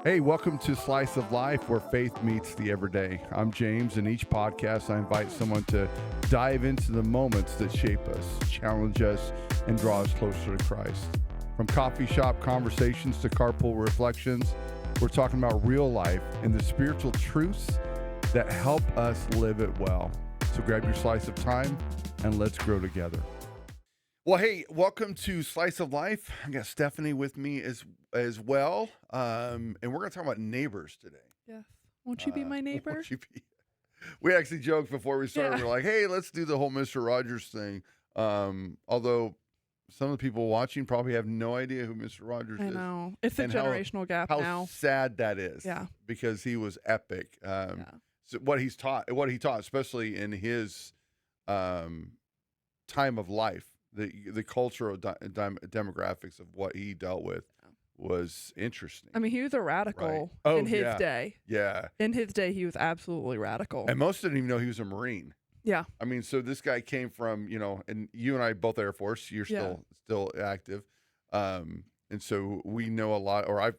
Hey, welcome to Slice of Life, where faith meets the everyday. I'm James, and each podcast I invite someone to dive into the moments that shape us, challenge us, and draw us closer to Christ. From coffee shop conversations to carpool reflections, we're talking about real life and the spiritual truths that help us live it well. So grab your slice of time and let's grow together. Well, hey, welcome to Slice of Life. I got Stephanie with me as well, and we're going to talk about neighbors today. Yes. Won't you be my neighbor? Won't you be? We actually joked before we started. Yeah. We're like, hey, let's do the whole Mr. Rogers thing. Although some of the people watching probably have no idea who Mr. Rogers I is. know. It's a And generational gap How now. sad that is. Yeah. Because he was epic. Yeah. So what he taught, especially in his time of life. The cultural demographics of what he dealt with was interesting. I mean, he was a radical Right. in his day. Yeah. In his day, he was absolutely radical. And most didn't even know he was a Marine. Yeah. I mean, so this guy came from, and you and I both Air Force. You're still active. And so we know a lot, or I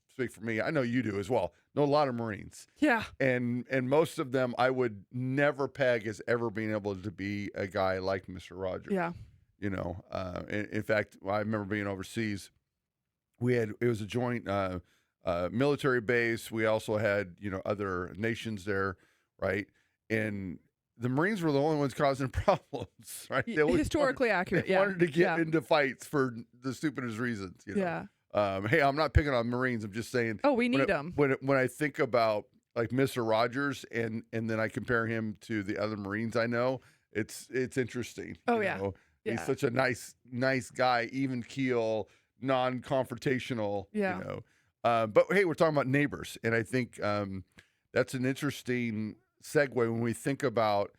speak for me. I know you do as well. Know a lot of Marines. Yeah. And most of them I would never peg as ever being able to be a guy like Mr. Rogers. Yeah. In fact, I remember being overseas. It was a joint military base. We also had, other nations there, right? And the Marines were the only ones causing problems, right? Historically accurate. They wanted to get into fights for the stupidest reasons, Yeah. Hey, I'm not picking on Marines. I'm just saying. Oh, we need them. When I think about like Mr. Rogers and then I compare him to the other Marines I know, it's interesting. Oh, yeah. He's such a nice guy, even keel, non-confrontational. Yeah. But hey, we're talking about neighbors, and I think that's an interesting segue when we think about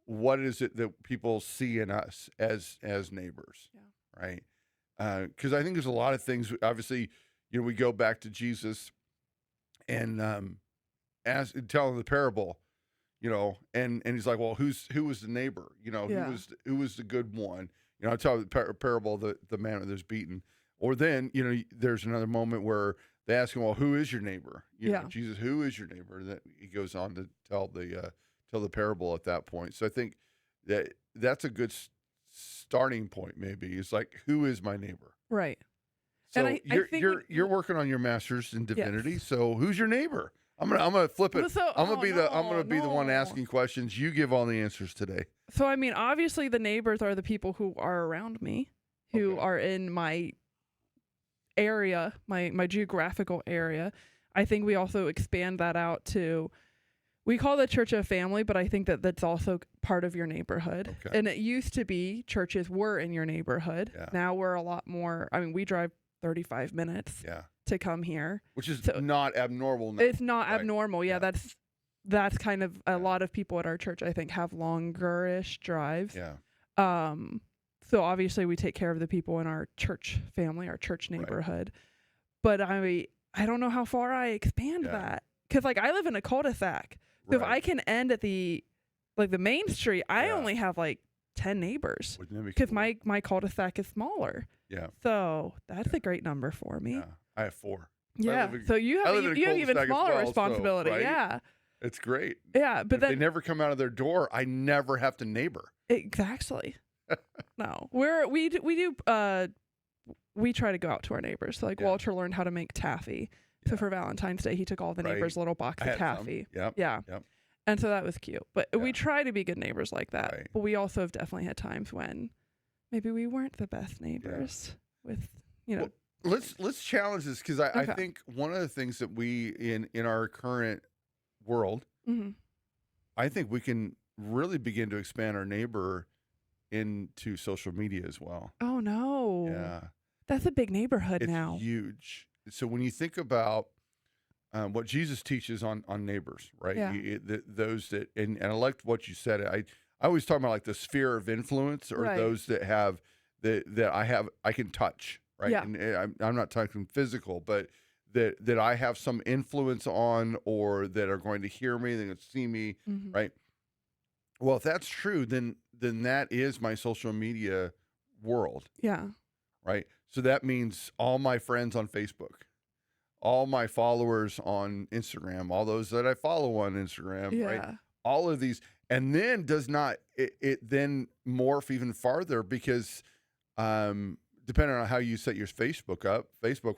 what is it that people see in us as neighbors, right? Because I think there's a lot of things. Obviously, we go back to Jesus and telling the parable. And he's like, well, who was the neighbor? Who was the good one? I tell the parable of the man that was beaten. Or then, there's another moment where they ask him, well, who is your neighbor? Jesus, who is your neighbor? That he goes on to tell the parable at that point. So I think that's a good starting point. Maybe it's like, who is my neighbor? Right. So and I think you're working on your master's in divinity. Yes. So who's your neighbor? I'm gonna flip it. So, I'm gonna be the one asking questions. You give all the answers today. So I mean, obviously the neighbors are the people who are around me, who are in my area, my geographical area. I think we also expand that out to, we call the church a family, but I think that's also part of your neighborhood. Okay. And it used to be churches were in your neighborhood. Yeah. Now we're a lot more. I mean, we drive 35 minutes. To come here, which is not abnormal now. It's not abnormal. Yeah, that's kind of a lot of people at our church, I think, have longer-ish drives. Yeah. So obviously we take care of the people in our church family, our church neighborhood. But I don't know how far I expand that, because like I live in a cul-de-sac. So if I can end at the main street, I only have like 10 neighbors because my cul-de-sac is smaller. Yeah. So that's a great number for me. Yeah. I have 4. Yeah. So you have even smaller responsibility. So, right? Yeah. It's great. Yeah. But if they never come out of their door, I never have to neighbor. Exactly. No. We try to go out to our neighbors. So Walter learned how to make taffy. So for Valentine's Day, he took all the neighbors' little box of taffy. Yep. Yeah. Yep. And so that was cute. But we try to be good neighbors like that. Right. But we also have definitely had times when maybe we weren't the best neighbors with, Well, let's challenge this, because I think one of the things that we in our current world, I think we can really begin to expand our neighbor into social media as well. Oh no. Yeah. That's a big neighborhood now. It's huge. So when you think about what Jesus teaches on neighbors, right? Yeah. Those that, and I liked what you said. I always talk about like the sphere of influence, or those that have I can touch, right? Yeah. And I'm not talking physical, but that I have some influence on, or that are going to hear me, they're going to see me, right? Well, if that's true, then that is my social media world. Yeah. Right. So that means all my friends on Facebook, all my followers on Instagram, all those that I follow on Instagram, right? Yeah. All of these, and then does not it then morph even farther because depending on how you set your Facebook,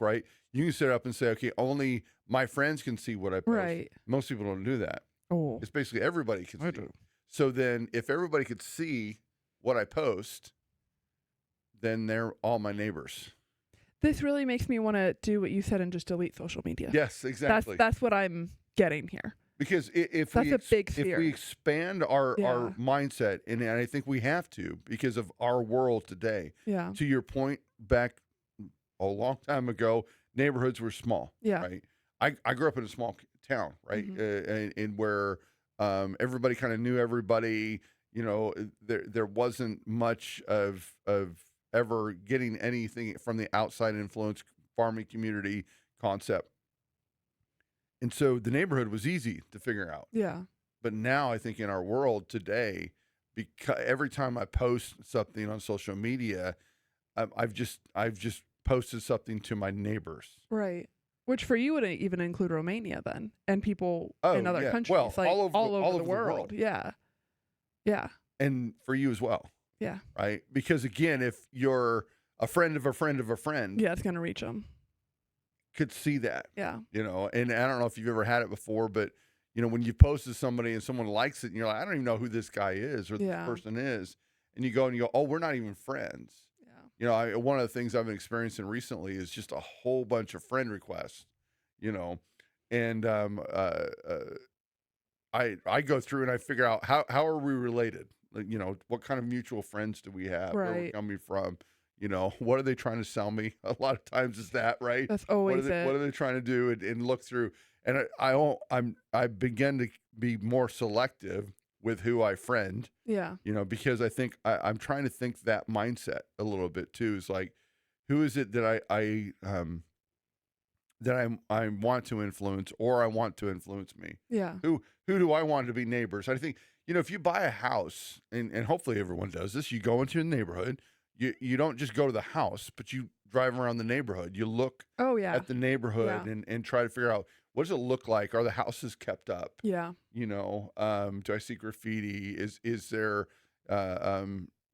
right? You can set it up and say, okay, only my friends can see what I post. Right. Most people don't do that. Oh, It's basically everybody can I see. do. So then if everybody could see what I post, then they're all my neighbors. This really makes me want to do what you said and just delete social media. Yes, exactly. That's what I'm getting here. Because if That's we a big if fear. we expand our Yeah. mindset, and I think we have to because of our world today. Yeah. To your point, back a long time ago, neighborhoods were small. Yeah. Right. I grew up in a small town, right, and where everybody kind of knew everybody. You know, there wasn't much of ever getting anything from the outside influence farming community concept. And so the neighborhood was easy to figure out. Yeah. But now I think in our world today, because every time I post something on social media, I've just posted something to my neighbors. Right. Which for you would even include Romania then, and people in other yeah. countries, Well, like all over the the world. world. Yeah. Yeah. And for you as well. Yeah. Right? Because again, if you're a friend of a friend of a friend, Yeah, it's gonna reach them. could see that. Yeah. You know, and I don't know if you've ever had it before, but you know, when you post to somebody and someone likes it, and you're like, I don't even know who this guy is or Yeah. this person is, and you go, oh, we're not even friends. Yeah. You know, one of the things I've been experiencing recently is just a whole bunch of friend requests. You know, and I go through and I figure out how are we related? Like, you know, what kind of mutual friends do we have? Where we're Right. coming from? You know, what are they trying to sell me? A lot of times it's that, right? That's What always are it. they trying to do and look through? And I begin to be more selective with who I friend, Yeah. you know, because I think I'm trying to think that mindset a little bit too. Is like, who is it that I want to influence, or I want to influence me? Yeah. Who do I want to be neighbors? I think, you know, if you buy a house, and hopefully everyone does this, you go into a neighborhood, you don't just go to the house, but you drive around the neighborhood. You look Oh yeah. at the neighborhood Yeah. and try to figure out, what does it look like? Are the houses kept up? Yeah. You know, do I see graffiti? Is there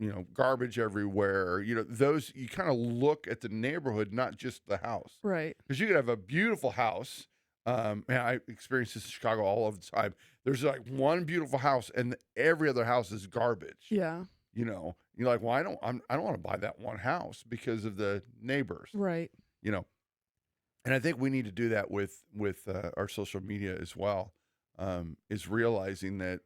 you know, garbage everywhere? You know, those, you kind of look at the neighborhood, not just the house. Right. Because you could have a beautiful house. And I experience this in Chicago all of the time. There's like one beautiful house, and every other house is garbage. Yeah. You know, you're like, well, I don't want to buy that one house because of the neighbors. Right. You know, and I think we need to do that with our social media as well. Is realizing that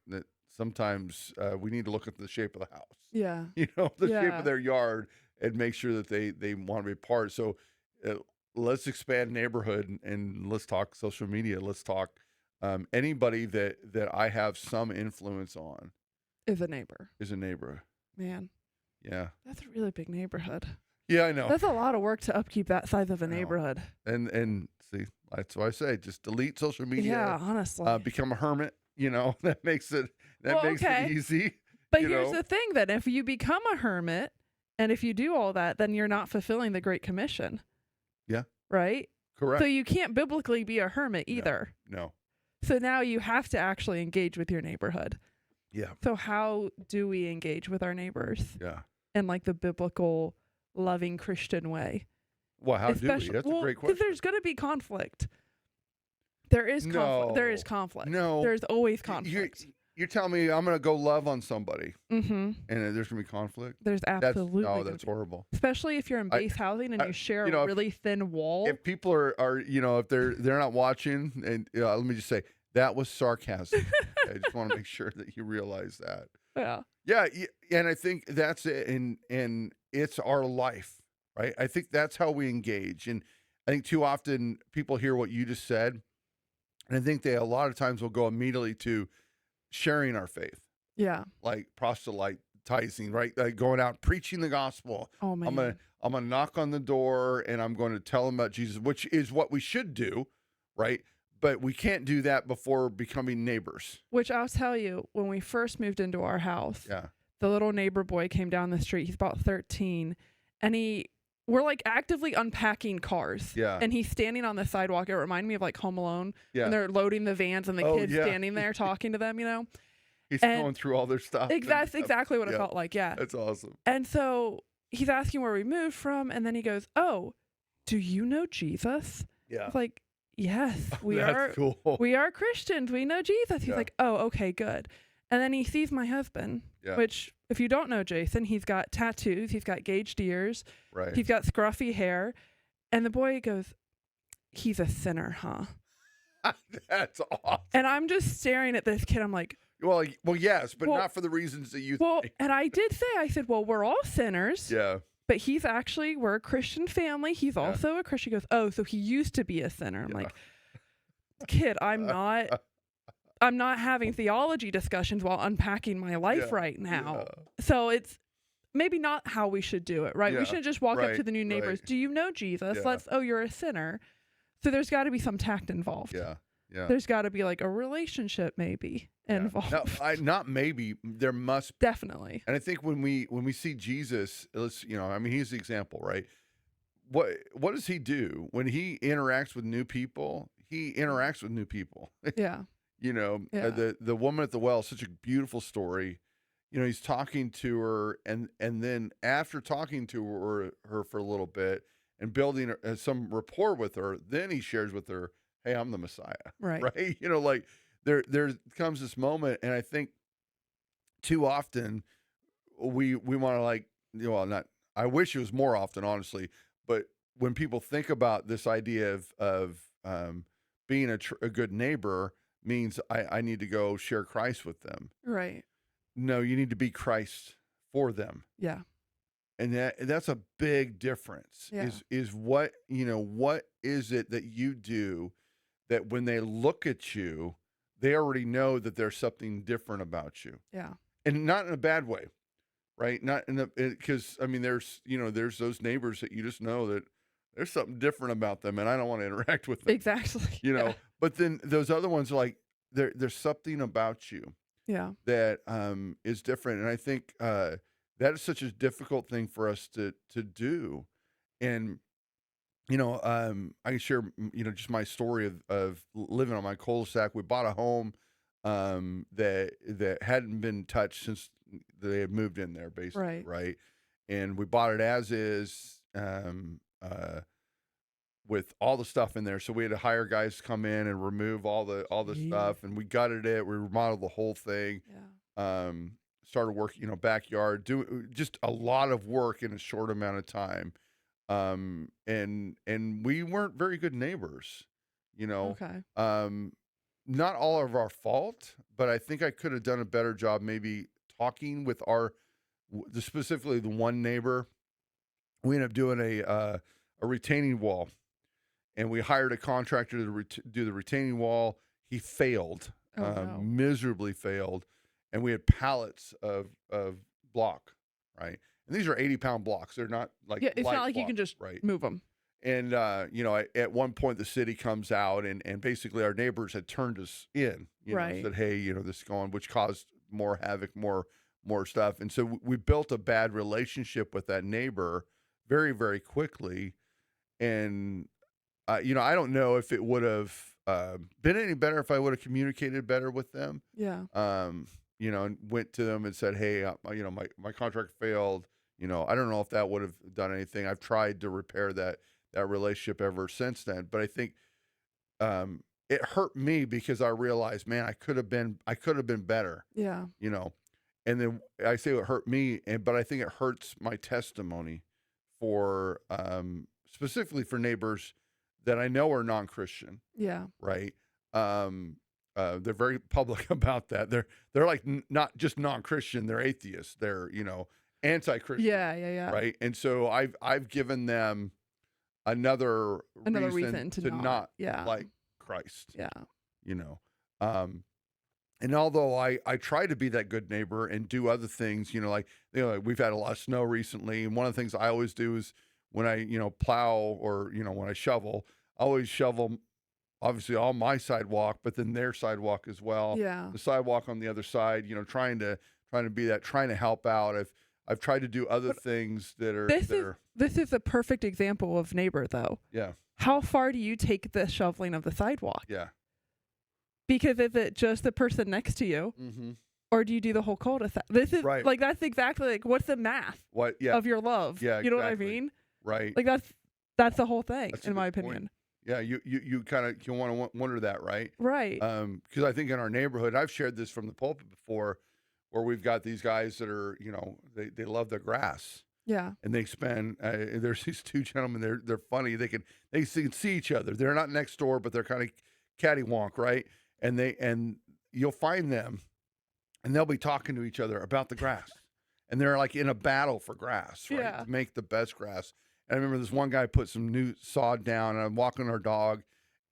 sometimes we need to look at the shape of the house. Yeah. You know, the shape Yeah. of their yard, and make sure that they want to be part. So let's expand neighborhood, and let's talk social media. Let's talk anybody that I have some influence on Is a neighbor. is a neighbor. Man, Yeah. that's a really big neighborhood. Yeah, I know. That's a lot of work to upkeep that size of a I know. neighborhood. And see, that's why I say just delete social media. Yeah, honestly. Become a hermit. You know, that makes it Well, makes okay. it easy. But you here's know? the thing then, if you become a hermit and if you do all that, then you're not fulfilling the Great Commission. Yeah. Right? Correct. So you can't biblically be a hermit No. either. No. So now you have to actually engage with your neighborhood. Yeah. So how do we engage with our neighbors Yeah. in like the biblical, loving Christian way? Well, how do we? That's a great Because question. there's going to be conflict. There is conflict. There is No. conflict. No. There's always You're, conflict. you're telling me I'm going to go love on somebody, Mm-hmm. and there's going to be conflict? There's absolutely gonna That's be. horrible. Especially if you're in base housing and you share you know, a really thin wall. If people are you know, if they're not watching, and let me just say that was sarcasm. I just want to make sure that you realize that. Yeah. Yeah, and I think that's it, and it's our life, right? I think that's how we engage, and I think too often people hear what you just said, and I think they a lot of times will go immediately to sharing our faith, Yeah. like proselytizing, right? Like going out preaching the gospel. Oh man. I'm gonna knock on the door and I'm going to tell them about Jesus, which is what we should do, right? But we can't do that before becoming neighbors. Which I'll tell you, when we first moved into our house, Yeah. the little neighbor boy came down the street. He's about 13, and he we're like actively unpacking cars. Yeah. And he's standing on the sidewalk. It reminded me of like Home Alone Yeah. when they're loading the vans and the Oh, kids yeah. standing there talking to them, you know? He's And going through all their stuff. that's exactly what it Yeah. felt like. Yeah. That's awesome. And so he's asking where we moved from. And then he goes, "Oh, do you know Jesus?" I Yeah. was like, "Yes, we That's are. cool. We are Christians. We know Jesus." He's Yeah. like, "Oh, okay, good." And then he sees my husband, Yeah. which, if you don't know Jason, he's got tattoos, he's got gauged ears, Right. he's got scruffy hair. And the boy goes, "He's a sinner, huh?" That's awesome. And I'm just staring at this kid. I'm like, Well, yes, but Well- not for the reasons that you well, think. and I did say, I said, "Well, we're all sinners, Yeah. but we're a Christian family. He's also a Christian." He goes, "Oh, so he used to be a sinner." I'm Yeah. like, "Kid, I'm not having theology discussions while unpacking my life Yeah. right now." Yeah. So it's maybe not how we should do it, right? Yeah. We shouldn't just walk up to Right, the new neighbors. right. "Do you know Jesus?" Yeah. "Oh, you're a sinner." So there's got to be some tact involved. Yeah. Yeah. There's got to be like a relationship maybe involved. No, not maybe. There must. Definitely. And I think when we see Jesus, I mean, he's the example, right? What does he do when he interacts with new people? He interacts with new people. Yeah. Yeah. The woman at the well, such a beautiful story. He's talking to her, and then after talking to her for a little bit and building some rapport with her, then he shares with her, "Hey, I'm the Messiah." Right. Right? Like there comes this moment, and I think too often we want to not. I wish it was more often, honestly. But when people think about this idea of being a good neighbor means I need to go share Christ with them. Right. No, you need to be Christ for them. Yeah. And that's a big difference. Yeah. Is what is it that you do that when they look at you, they already know that there's something different about you, Yeah. and not in a bad way, right? Not in because I mean, there's those neighbors that you just know that there's something different about them, and I don't want to interact with them, Exactly. you know. But then those other ones are like there's something about you Yeah. that is different, and I think that is such a difficult thing for us to do. And I can share just my story of living on my cul-de-sac. We bought a home that hadn't been touched since they had moved in there, basically, right? And we bought it as is, with all the stuff in there. So we had to hire guys to come in and remove all the Jeez. stuff, and we gutted it. We remodeled the whole thing. Yeah. Started work, backyard, do just a lot of work in a short amount of time. And we weren't very good neighbors, Okay. not all of our fault, but I think I could have done a better job maybe talking with specifically the one neighbor. We ended up doing a retaining wall, and we hired a contractor to do the retaining wall. He failed, Oh, no. miserably failed. And we had pallets of block, right? And these are 80-pound blocks. They're not like Yeah, it's light not like you can blocks, just right. move them. And at one point the city comes out and basically our neighbors had turned us in, Right. said, "Hey, this is going," which caused more havoc, more stuff. And so we built a bad relationship with that neighbor very, very quickly. And I don't know if it would have been any better if I would have communicated better with them. Yeah. And went to them and said, "Hey, my contract failed. I don't know if that would have done anything. I've tried to repair that relationship ever since then." But I think it hurt me because I realized, man, I could have been better. Yeah. And then I say it hurt me, but I think it hurts my testimony for specifically for neighbors that I know are non-Christian, Yeah. right? They're very public about that. They're like not just non-Christian, they're atheists. They're, anti-Christian. Yeah. Right. And so I've given them another reason to not Yeah. like Christ. Yeah. And although I try to be that good neighbor and do other things, like we've had a lot of snow recently, and one of the things I always do is when I plow or when I shovel, I always shovel obviously on my sidewalk, but then their sidewalk as well. Yeah. The sidewalk on the other side, trying to be that, trying to help out. I've tried to do other But things that are this is a perfect example of neighbor, though. yeah, How far do you take the shoveling of the sidewalk? yeah. Because is it just the person next to you, Mm-hmm. or do you do the whole cul-de-sac? This is Right. like that's exactly like what's the math What? Yeah. of your love? Yeah, You know what I exactly. mean? Right. Like that's the whole thing, That's a in my good point. opinion. Yeah. You kind of you want to wonder that, right? Right. Because I think in our neighborhood, I've shared this from the pulpit before, where we've got these guys that are, they love their grass. Yeah. And they spend. There's these two gentlemen. They're funny. They can see each other. They're not next door, but they're kind of cattywonk, right? And you'll find them, and they'll be talking to each other about the grass, and they're like in a battle for grass, right? Yeah. To make the best grass. And I remember this one guy put some new sod down, and I'm walking our dog,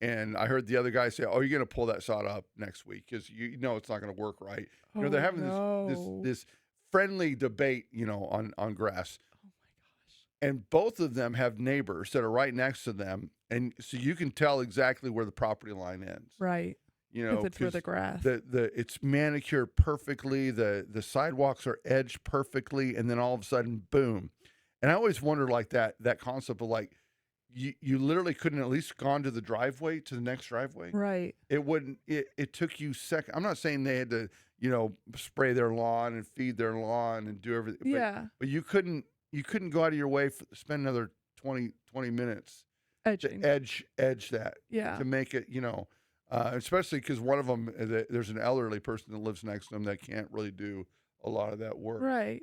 and I heard the other guy say, "Oh, you're gonna pull that sod up next week because you know it's not gonna work right." They're having this friendly debate, on grass. Oh my gosh. And both of them have neighbors that are right next to them, and so you can tell exactly where the property line ends. Right. Because it's for the grass. It's manicured perfectly. The sidewalks are edged perfectly, and then all of a sudden, boom! And I always wonder like that concept of like you literally couldn't at least gone to the driveway to the next driveway. Right. It wouldn't. It took you seconds. I'm not saying they had to spray their lawn and feed their lawn and do everything. Yeah. But you couldn't go out of your way spend another 20 minutes Edging. to edge that Yeah. to make it, especially because one of them, there's an elderly person that lives next to them that can't really do a lot of that work. Right.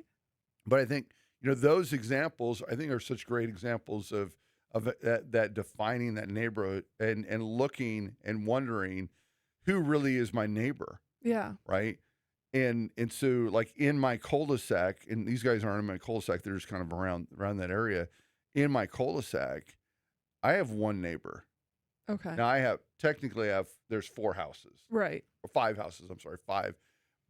But I think, those examples, I think are such great examples of that defining that neighborhood and looking and wondering who really is my neighbor. Yeah. Right. And so like in my cul-de-sac, and these guys aren't in my cul-de-sac, they're just kind of around that area. In my cul-de-sac, I have one neighbor. Okay. Now there's 4 houses. Right. Or 5 houses, I'm sorry, 5.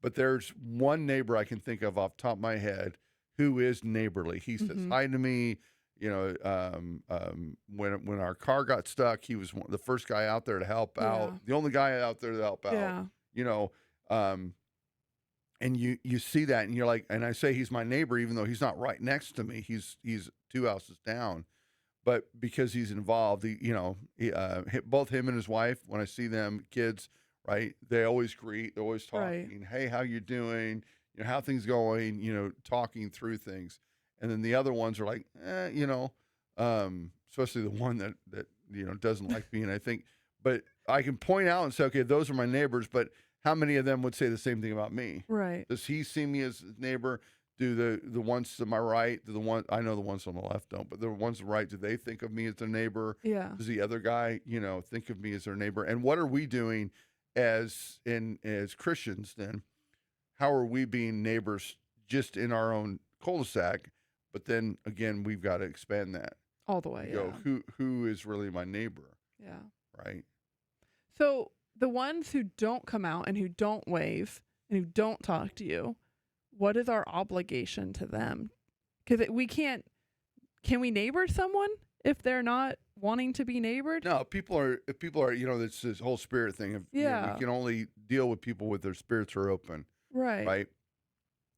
But there's one neighbor I can think of off the top of my head who is neighborly. He says hi to me. When our car got stuck, he was the first guy out there to help out. The only guy out there to help out. Yeah. And you see that, and you're like, and I say he's my neighbor, even though he's not right next to me. He's 2 houses down, but because he's involved, both him and his wife, when I see them, kids, right, they always greet, they're always talking. Right. Hey, how you doing? How things going? Talking through things, and then the other ones are like, especially the one that doesn't like me, and I think, but I can point out and say, okay, those are my neighbors, but how many of them would say the same thing about me? Right. Does he see me as his neighbor? Do the ones to my right, I know the ones on the left don't, but the ones on the right, do they think of me as their neighbor? Yeah. Does the other guy, think of me as their neighbor? And what are we doing as Christians then? How are we being neighbors just in our own cul-de-sac? But then again, we've got to expand that all the way. Go, who is really my neighbor? Yeah. Right. So the ones who don't come out and who don't wave and who don't talk to you, what is our obligation to them? Because can we neighbor someone if they're not wanting to be neighbored? No, people are, it's this whole spirit thing of, we can only deal with people with their spirits are open. Right. Right.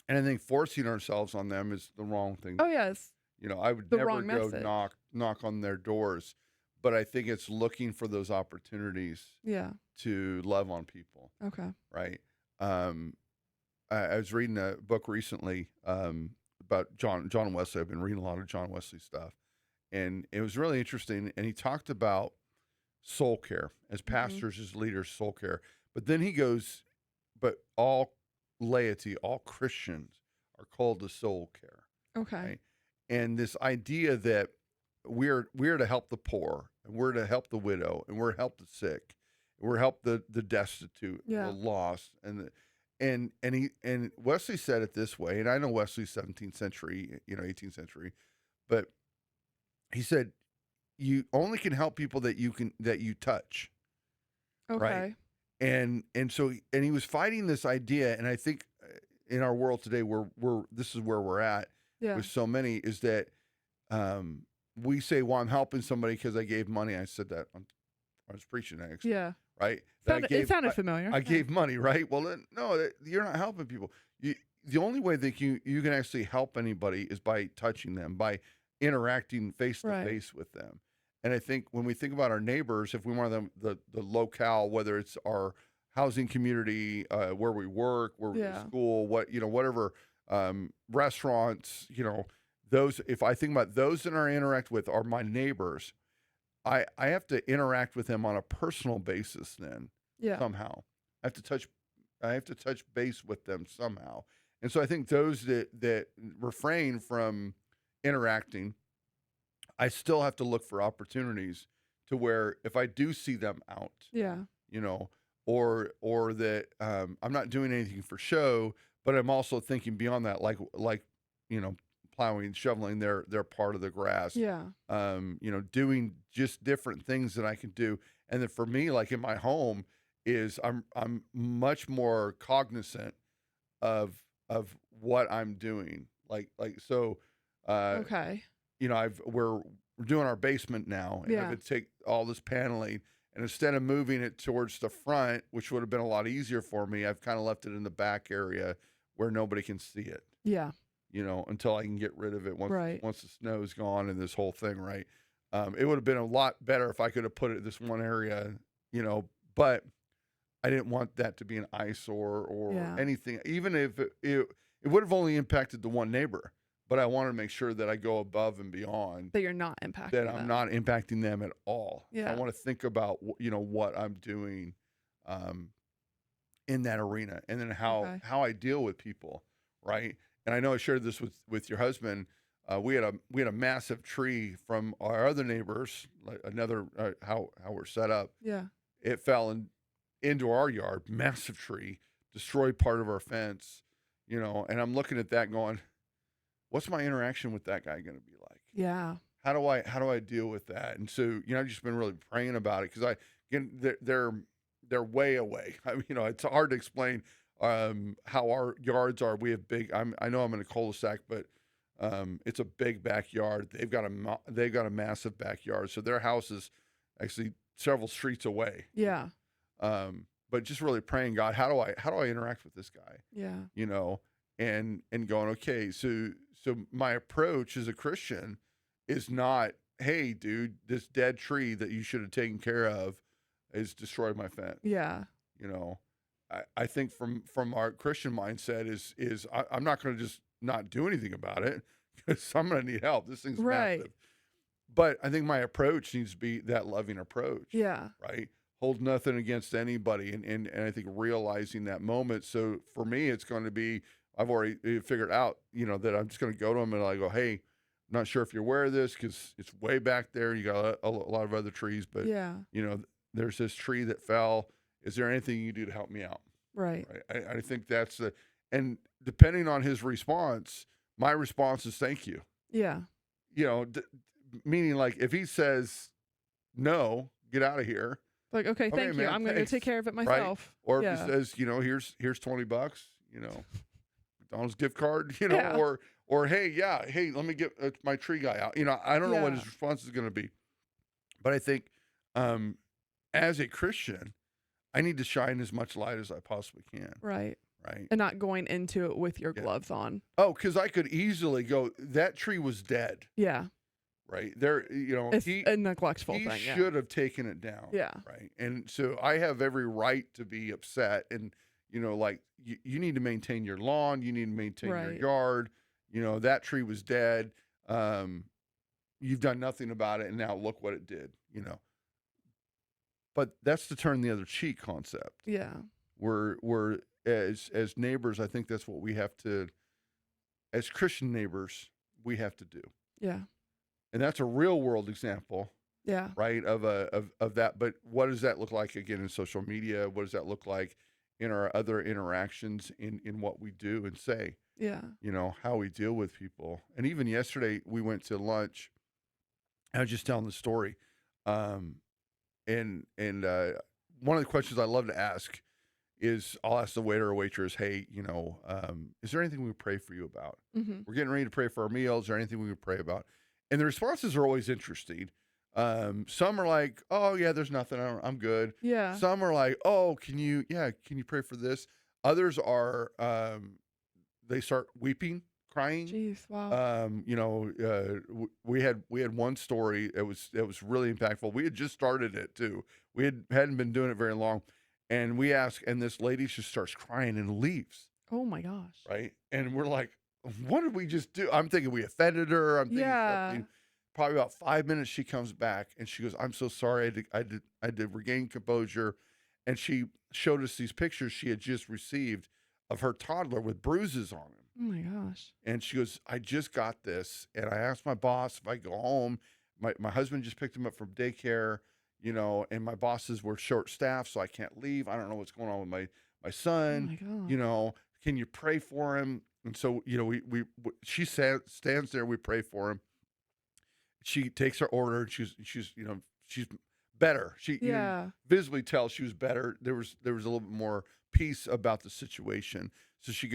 And I think forcing ourselves on them is the wrong thing. Oh, yes. I would never go knock on their doors, but I think it's looking for those opportunities. Yeah. To love on people. Okay. Right. I was reading a book recently about John Wesley. I've been reading a lot of John Wesley stuff, and it was really interesting. And he talked about soul care as pastors, as leaders, soul care. But then he goes, but all laity, all Christians are called to soul care. Okay. Right? And this idea that we're to help the poor, and we're to help the widow, and we're to help the sick, and we're to help the destitute, the lost, and Wesley said it this way, and I know Wesley's 17th century, 18th century, but he said you only can help people that you touch. Okay. Right? And so he was fighting this idea, and I think in our world today, this is where we're at with so many, is that we say, well, I'm helping somebody because I gave money. I said that I was preaching next. Yeah. Right. It sounded familiar. I gave money. Right. Well, no, you're not helping people. the only way that you can actually help anybody is by touching them, by interacting face to Right. face with them. And I think when we think about our neighbors, if we want them, the locale, whether it's our housing community, where we work, where we go to Yeah. school, whatever, restaurants, those. If I think about those that I interact with are my neighbors, I have to interact with them on a personal basis. Then Yeah. somehow I have to touch base with them somehow. And so I think those that refrain from interacting, I still have to look for opportunities to where if I do see them out, Yeah. or that I'm not doing anything for show, but I'm also thinking beyond that, like plowing, shoveling their part of the grass, Yeah. doing just different things that I can do. And then for me, like in my home, is I'm much more cognizant of what I'm doing. So, Okay. we're doing our basement now, and Yeah. I've take all this paneling, and instead of moving it towards the front, which would have been a lot easier for me, I've kind of left it in the back area where nobody can see it. Yeah. Until I can get rid of it Right. once the snow's gone and this whole thing, right? It would have been a lot better if I could have put it in this one area, but I didn't want that to be an eyesore or Yeah. anything, even if it would have only impacted the one neighbor, but I wanted to make sure that I go above and beyond, That you're not impacting that I'm them. not impacting them at all. Yeah. I want to think about, what I'm doing, in that arena, and then Okay. how I deal with people, right? And I know I shared this with your husband. We had a massive tree from our other neighbors, like another how we're set up. Yeah. It fell into our yard, massive tree, destroyed part of our fence, and I'm looking at that going, what's my interaction with that guy going to be like? Yeah. How do I deal with that? And so, I've just been really praying about it, because they're way away. I mean, it's hard to explain how our yards are. We have big. I know I'm in a cul-de-sac, but it's a big backyard. They've got a massive backyard. So their house is actually several streets away. Yeah. But just really praying, God, how do I interact with this guy? Yeah. And going, okay, so my approach as a Christian is not, hey, dude, this dead tree that you should have taken care of is destroyed my fence. Yeah. I think from our Christian mindset is I'm not going to just not do anything about it, because I'm going to need help. This thing's Right. massive. But I think my approach needs to be that loving approach. Yeah. Right. Hold nothing against anybody. And I think realizing that moment. So for me, it's going to be, I've already figured out, that I'm just going to go to them and I go, hey, I'm not sure if you're aware of this, because it's way back there. You got a lot of other trees, but Yeah. there's this tree that fell. Is there anything you can do to help me out? Right. Right. I think that's and depending on his response, my response is thank you. Yeah. Meaning, like, if he says no, get out of here. Like, okay, thank you. man, I'm going to thanks. take care of it Right. myself. Or if Yeah. he says, here's $20, McDonald's gift card, Yeah. or hey, let me get my tree guy out. I don't know what Yeah. his response is going to be, but I think, as a Christian, I need to shine as much light as I possibly can. Right. Right. And not going into it with your Yeah. gloves on. Oh, because I could easily go, that tree was dead. Yeah. Right there, It's a neglectful he thing. Yeah. should have taken it down. Yeah. Right. And so I have every right to be upset. And, like, you need to maintain your lawn. You need to maintain your Right. yard. That tree was dead. You've done nothing about it. And now look what it did, But that's the turn the other cheek concept. Yeah. We're as neighbors, I think that's what we have to, as Christian neighbors, we have to do. Yeah. And that's a real world example, Yeah. right, of that. But what does that look like again in social media? What does that look like in our other interactions, in what we do and say? Yeah. How we deal with people. And even yesterday we went to lunch. I was just telling the story, and one of the questions I love to ask is, I'll ask the waiter or waitress, hey, is there anything we can pray for you about? Mm-hmm. We're getting ready to pray for our meals. Is there anything we can pray about? And the responses are always interesting. Some are like, oh yeah, there's nothing. I'm good. Yeah. Some are like, oh, can you pray for this? Others are, they start weeping, crying. Jeez. Wow. We had one story that was really impactful. We had just started it too. We hadn't been doing it very long, and we asked, and this lady just starts crying and leaves. Oh my gosh. Right, and we're like, what did we just do? I'm thinking we offended her. I'm thinking something. Probably about 5 minutes, she comes back and she goes, "I'm so sorry. I did regain composure," and she showed us these pictures she had just received of her toddler with bruises on him. Oh my gosh. And she goes, "I just got this, and I asked my boss if I go home. My husband just picked him up from daycare, and my bosses were short staffed, so I can't leave. I don't know what's going on with my Oh son. my gosh. Can you pray for him?" And so, she stands there. We pray for him. She takes her order. She's better. She Yeah. visibly tells she was better. There was a little bit more peace about the situation. So she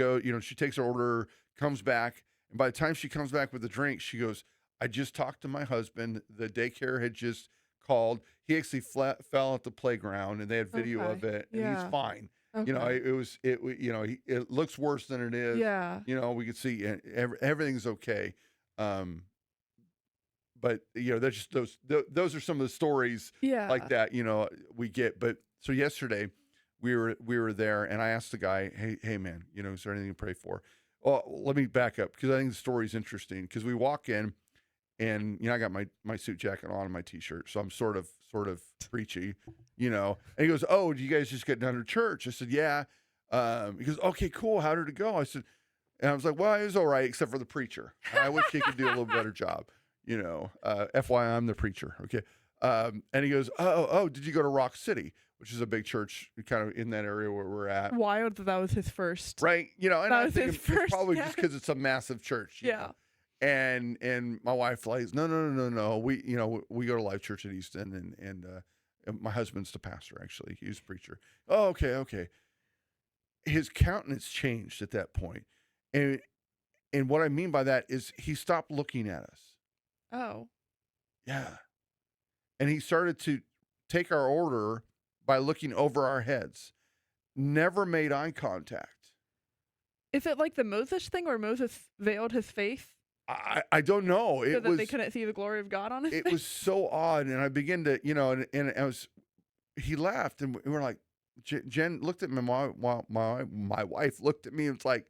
takes her order, comes back, and by the time she comes back with the drink, she goes, "I just talked to my husband. The daycare had just called. He actually fell at the playground, and they had video of it, and he's Yeah. fine. Okay. It looks worse than it is. Yeah. We could see everything's okay." But that's just those are some of the stories Yeah. like that we get. But so yesterday we were there, and I asked the guy, hey man, is there anything to pray for? Well, let me back up, because I think the story is interesting. Because we walk in, and I got my suit jacket on and my t-shirt, so I'm sort of preachy, and he goes, "Oh, do you guys just get done to church?" I said, "Yeah." He goes, "Okay, cool, how did it go?" I said, and I was like, "Well, it was all right, except for the preacher. I wish he could do a little better job. FYI, I'm the preacher." Okay. And he goes, "Oh, did you go to Rock City?" Which is a big church kind of in that area where we're at. Wild that was his first. Right. And That I was think his it's first, probably yeah. just because it's a massive church. Yeah. And my wife like, no. We go to Life Church at Easton, and my husband's the pastor, actually. He's a preacher. "Oh, okay." His countenance changed at that point. And what I mean by that is he stopped looking at us. Oh. Yeah. And he started to take our order by looking over our heads. Never made eye contact. Is it like the Moses thing where Moses veiled his face I don't know. so that they couldn't see the glory of God on his It face? was so odd, and I began to, and I was. He laughed, and we were like, Jen looked at me. My wife looked at me and was like,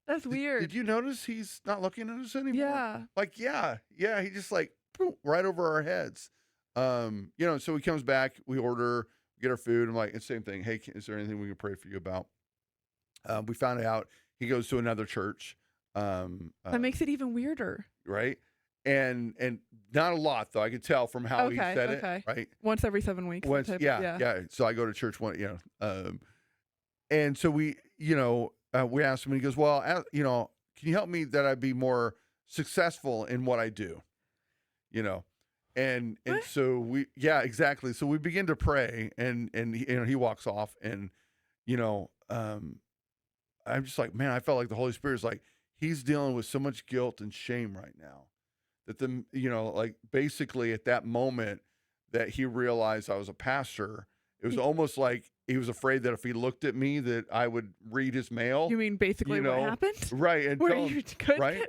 That's weird. Did you notice he's not looking at us anymore?" Yeah. Like, yeah. He just like boom, right over our heads. So he comes back, we order, get our food. I'm like, and same thing. "Hey, is there anything we can pray for you about?" We found out he goes to another church. That makes it even weirder. Right. And not a lot, though. I could tell from how he said Okay. it. Right. Once every 7 weeks. Once, type- yeah. So I go to church and so we asked him, and he goes, "Well, can you help me that I be more successful in what I do?" And What? so exactly. So we begin to pray, and he walks off, and I'm just like, man, I felt like the Holy Spirit's like, he's dealing with so much guilt and shame right now that like basically at that moment that he realized I was a pastor, it was almost like he was afraid that if he looked at me that I would read his mail. You mean basically what happened? Right. And Where tell him, you could right.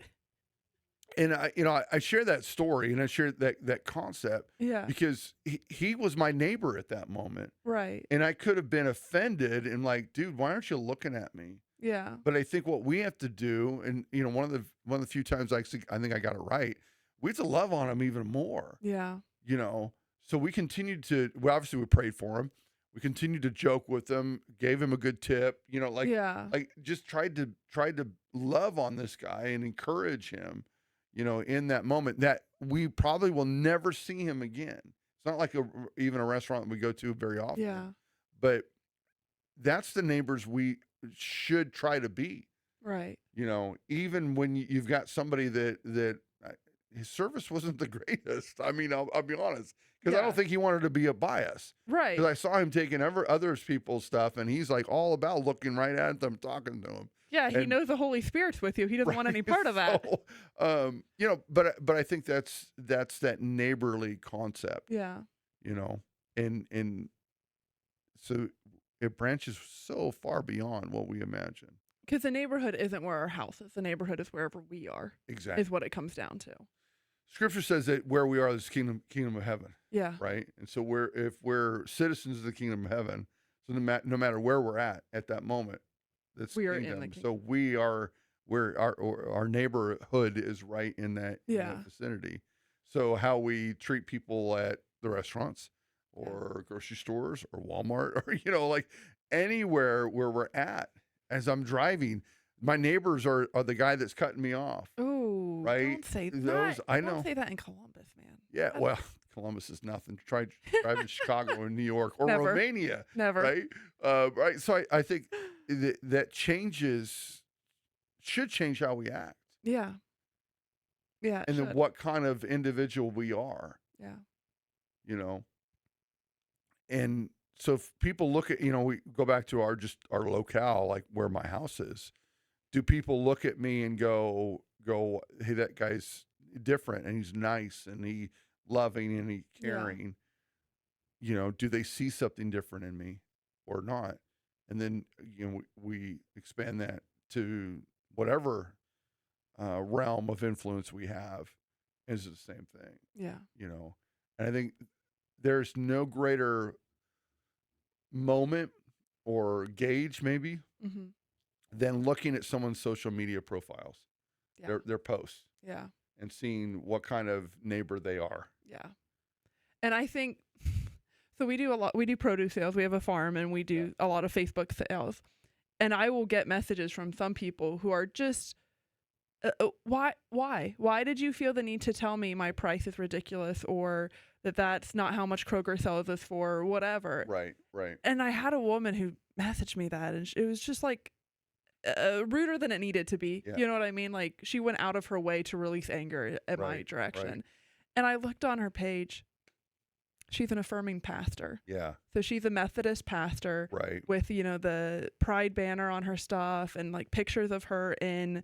And I share that story, and I share that concept because he was my neighbor at that moment. Right. And I could have been offended and like, "Dude, why aren't you looking at me?" Yeah. But I think what we have to do, and one of the few times I think I got it right, we have to love on him even more. Yeah. So we continued to. Well, obviously we prayed for him. We continued to joke with him, gave him a good tip. Like just tried to love on this guy and encourage him. In that moment that we probably will never see him again. It's not like even a restaurant we go to very often. Yeah. But that's the neighbors we should try to be. Right. Even when you've got somebody that his service wasn't the greatest. I mean, I'll be honest, because I don't think he wanted to be a bias. Right. Because I saw him taking other people's stuff, and he's like all about looking right at them, talking to them. Yeah, he knows the Holy Spirit's with you. He doesn't want any part of that. So, but I think that's that neighborly concept. Yeah. And so it branches so far beyond what we imagine. Because the neighborhood isn't where our house is. The neighborhood is wherever we are, Exactly. is what it comes down to. Scripture says that where we are is kingdom of heaven, Yeah. right? And so if we're citizens of the kingdom of heaven, so no matter where we're at that moment, that's We are in kingdom. the kingdom. So we are where our neighborhood is right in that vicinity. So how we treat people at the restaurants or grocery stores or Walmart or like anywhere where we're at, as I'm driving, my neighbors are the guy that's cutting me off. Oh, right? don't say Those, that. I know. Don't say that in Columbus, man. Yeah, well, Columbus is nothing. Try driving Chicago or New York or Never. Romania, Never. right? Right. So I think that should change how we act. Yeah. Yeah. And then what kind of individual we are. Yeah. And so if people look at, we go back to our locale, like where my house is. Do people look at me and go, hey, that guy's different and he's nice and he loving and he caring? Do they see something different in me or not? And then, we expand that to whatever realm of influence we have is the same thing. Yeah. And I think there's no greater moment or gauge maybe than looking at someone's social media profiles, their posts, and seeing what kind of neighbor they are. Yeah. And I think, so we do produce sales. We have a farm and we do a lot of Facebook sales. And I will get messages from some people who are just, why did you feel the need to tell me my price is ridiculous or that's not how much Kroger sells this for or whatever? Right. And I had a woman who messaged me that, and it was just like ruder than it needed to be. Yeah. You know what I mean? Like she went out of her way to release anger at my direction. Right. And I looked on her page. She's an affirming pastor. Yeah. So she's a Methodist pastor. Right. With, the pride banner on her stuff and like pictures of her in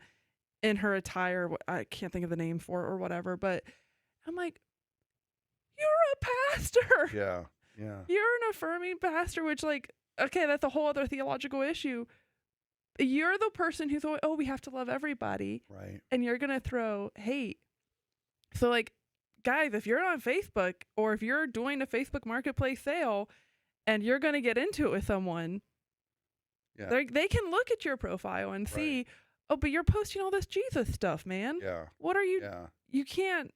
her attire. I can't think of the name for it or whatever, but I'm like, you're a pastor. Yeah. You're an affirming pastor, which okay, that's a whole other theological issue. You're the person who's always, we have to love everybody. Right. And you're going to throw hate. So guys, if you're on Facebook or if you're doing a Facebook marketplace sale and you're going to get into it with someone, they can look at your profile and see, but you're posting all this Jesus stuff, man. Yeah. What are you? Yeah. You can't.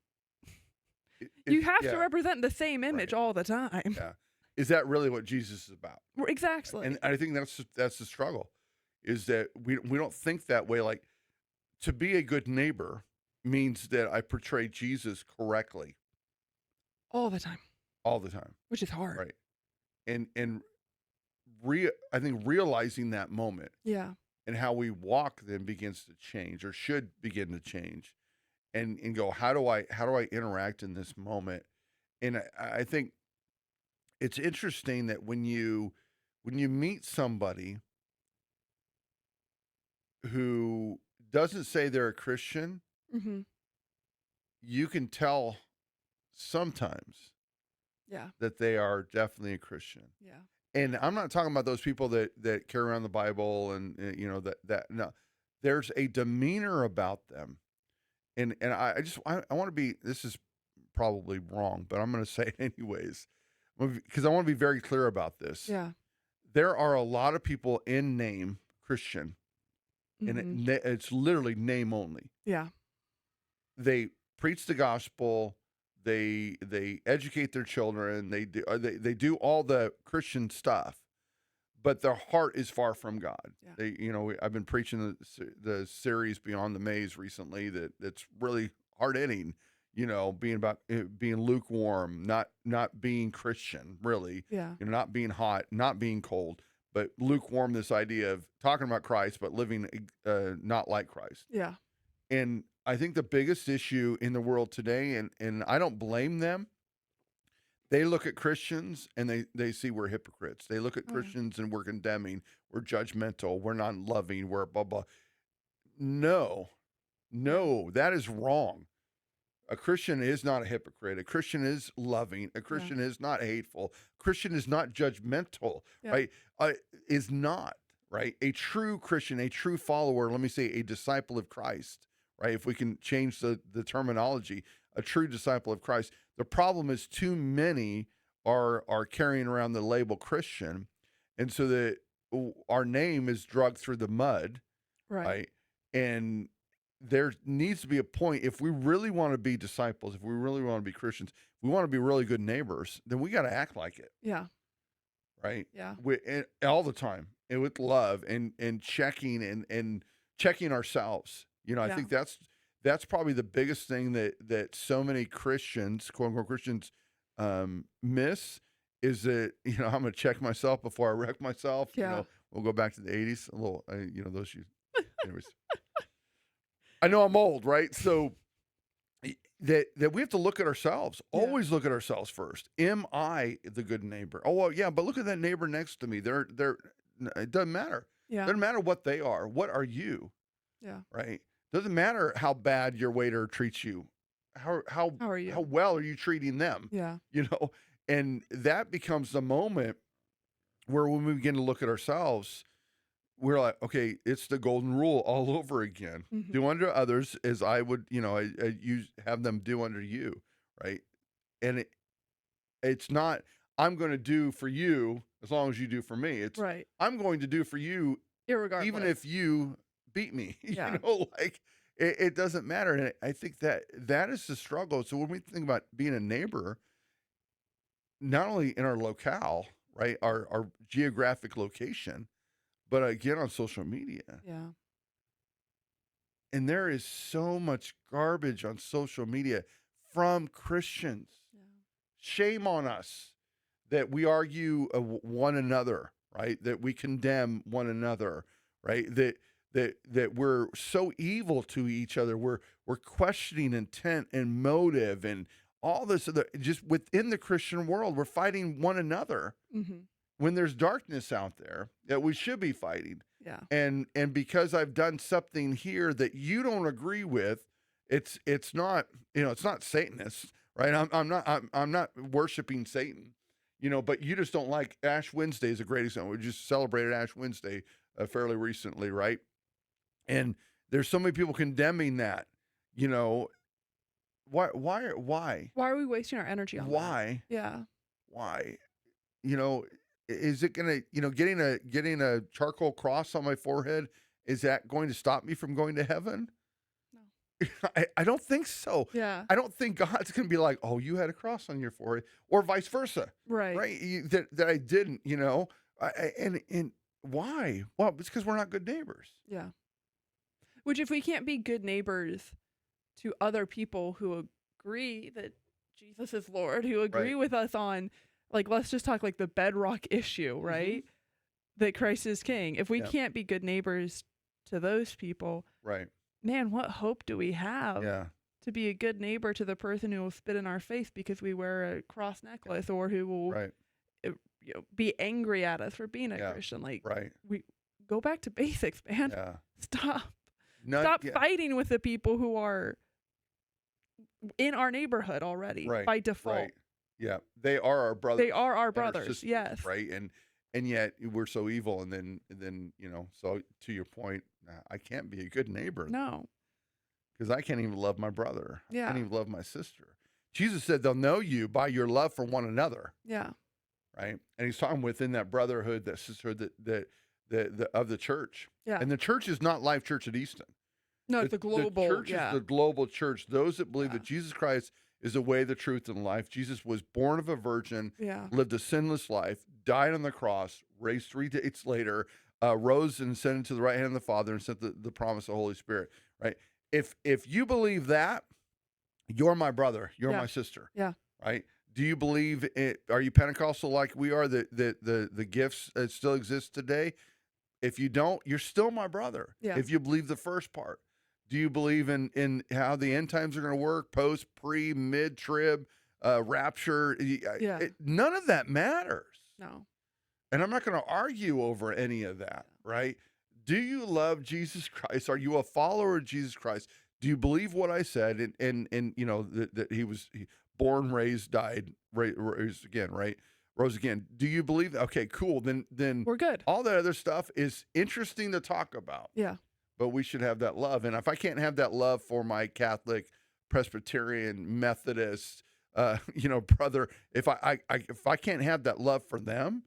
You have to represent the same image all the time. Yeah. Is that really what Jesus is about? Exactly. And I think that's the struggle, is that we don't think that way. Like, to be a good neighbor means that I portray Jesus correctly all the time, which is hard. Right. And I think realizing that moment, and how we walk then begins to change, or should begin to change, and go, how do I interact in this moment? And I think it's interesting that when you meet somebody who doesn't say they're a Christian, you can tell sometimes that they are definitely a Christian. Yeah. And I'm not talking about those people that carry around the Bible and that no, there's a demeanor about them. And I want to be, this is probably wrong, but I'm going to say it anyways, because I want to be very clear about this. Yeah. There are a lot of people in name Christian, and it's literally name only. Yeah. They preach the gospel. They educate their children. They do all the Christian stuff, but their heart is far from God. Yeah. I've been preaching the series Beyond the Maze recently. That's really hard hitting. Being about being lukewarm, not being Christian, really. Yeah. Not being hot, not being cold, but lukewarm. This idea of talking about Christ but living not like Christ. Yeah. And I think the biggest issue in the world today, and I don't blame them, they look at Christians and they see we're hypocrites. They look at Christians and we're condemning, we're judgmental, we're not loving, we're blah, blah. No, that is wrong. A Christian is not a hypocrite. A Christian is loving. A Christian is not hateful. A Christian is not judgmental, right? Is not. right? A true Christian, a true follower, let me say a disciple of Christ, right? If we can change the terminology, a true disciple of Christ. The problem is too many are carrying around the label Christian, and so that our name is dragged through the mud, Right. right? And there needs to be a point if we really want to be disciples, if we really want to be Christians, if we want to be really good neighbors, then we got to act like it, Yeah. right? Yeah. And all the time, and with love and checking and checking ourselves. I Yeah. think that's probably the biggest thing that so many Christians, quote unquote Christians, miss is that I'm gonna check myself before I wreck myself. Yeah. We'll go back to the '80s a little. Those you. Anyways, I know I'm old, right? So that we have to look at ourselves. Yeah. Always look at ourselves first. Am I the good neighbor? Oh well, yeah, but look at that neighbor next to me. It doesn't matter. Yeah. Doesn't matter what they are. What are you? Yeah. Right? Doesn't matter how bad your waiter treats you. How How are you? how well are you treating them? Yeah. And that becomes the moment where when we begin to look at ourselves, we're like, okay, it's the golden rule all over again. Mhm. Do unto others as I would, have them do unto you, right? And it's not I'm going to do for you as long as you do for me. It's Right. I'm going to do for you Irregardless. even if you beat me. Yeah. Like it doesn't matter. And I think that is the struggle. So when we think about being a neighbor, not only in our locale, right, our geographic location, but again on social media. Yeah. And there is so much garbage on social media from Christians. Yeah. Shame on us that we argue one another, right? That we condemn one another, right? That we're so evil to each other. We're questioning intent and motive and all this other just within the Christian world. We're fighting one another Mm-hmm. when there's darkness out there that we should be fighting. Yeah. And because I've done something here that you don't agree with, it's not it's not Satanist, right? I'm not worshiping Satan, but you just don't like Ash Wednesday is a great example. We just celebrated Ash Wednesday fairly recently, right? And there's so many people condemning that, why Why are we wasting our energy on that? why Yeah. why is it gonna getting a charcoal cross on my forehead, is that going to stop me from going to heaven? No. I don't think so. Yeah. I don't think God's gonna be like, oh, you had a cross on your forehead, or vice versa, Right. right? That I didn't. And why? Well, it's because we're not good neighbors. Yeah. Which, if we can't be good neighbors to other people who agree that Jesus is Lord, who agree Right. with us on, like, let's just talk like the bedrock issue, right? That Christ is King. If we Yeah. can't be good neighbors to those people, Right. man, what hope do we have Yeah. to be a good neighbor to the person who will spit in our face because we wear a cross necklace, or who will Right. be angry at us for being a Yeah. Christian? Like, Right. we go back to basics, man. Yeah. Stop. None, Stop yeah. fighting with the people who are in our neighborhood already Right. by default. Right. Yeah. They are our brothers. They are our and our brothers. sisters, Yes. right. And yet we're so evil, and then so to your point, I can't be a good neighbor No. because I can't even love my brother. I Yeah. can't even love my sister. Jesus said they'll know you by your love for one another, Yeah. right? And he's talking within that brotherhood, that sisterhood, that of the church. Yeah. And the church is not Life Church at Easton. No, it's a global. The church Yeah. is the global church. Those that believe Yeah. that Jesus Christ is the way, the truth, and life. Jesus was born of a virgin, Yeah. lived a sinless life, died on the cross, raised 3 days later, rose and ascended to the right hand of the Father, and sent the promise of the Holy Spirit. Right? If you believe that, you're my brother. You're Yeah. my sister. Yeah. Right? Do you believe it? Are you Pentecostal like we are? That the gifts still exist today? If you don't, you're still my brother. Yeah. If you believe the first part. Do you believe in how the end times are going to work? Post, pre, mid, trib, rapture? Yeah. None of that matters. No. And I'm not going to argue over any of that, right? Do you love Jesus Christ? Are you a follower of Jesus Christ? Do you believe what I said? And that he was born, raised, died, raised again, right? rose again. Do you believe that? Okay, cool. Then We're good. all that other stuff is interesting to talk about. Yeah. But we should have that love. And if I can't have that love for my Catholic, Presbyterian, Methodist, brother, if I can't have that love for them,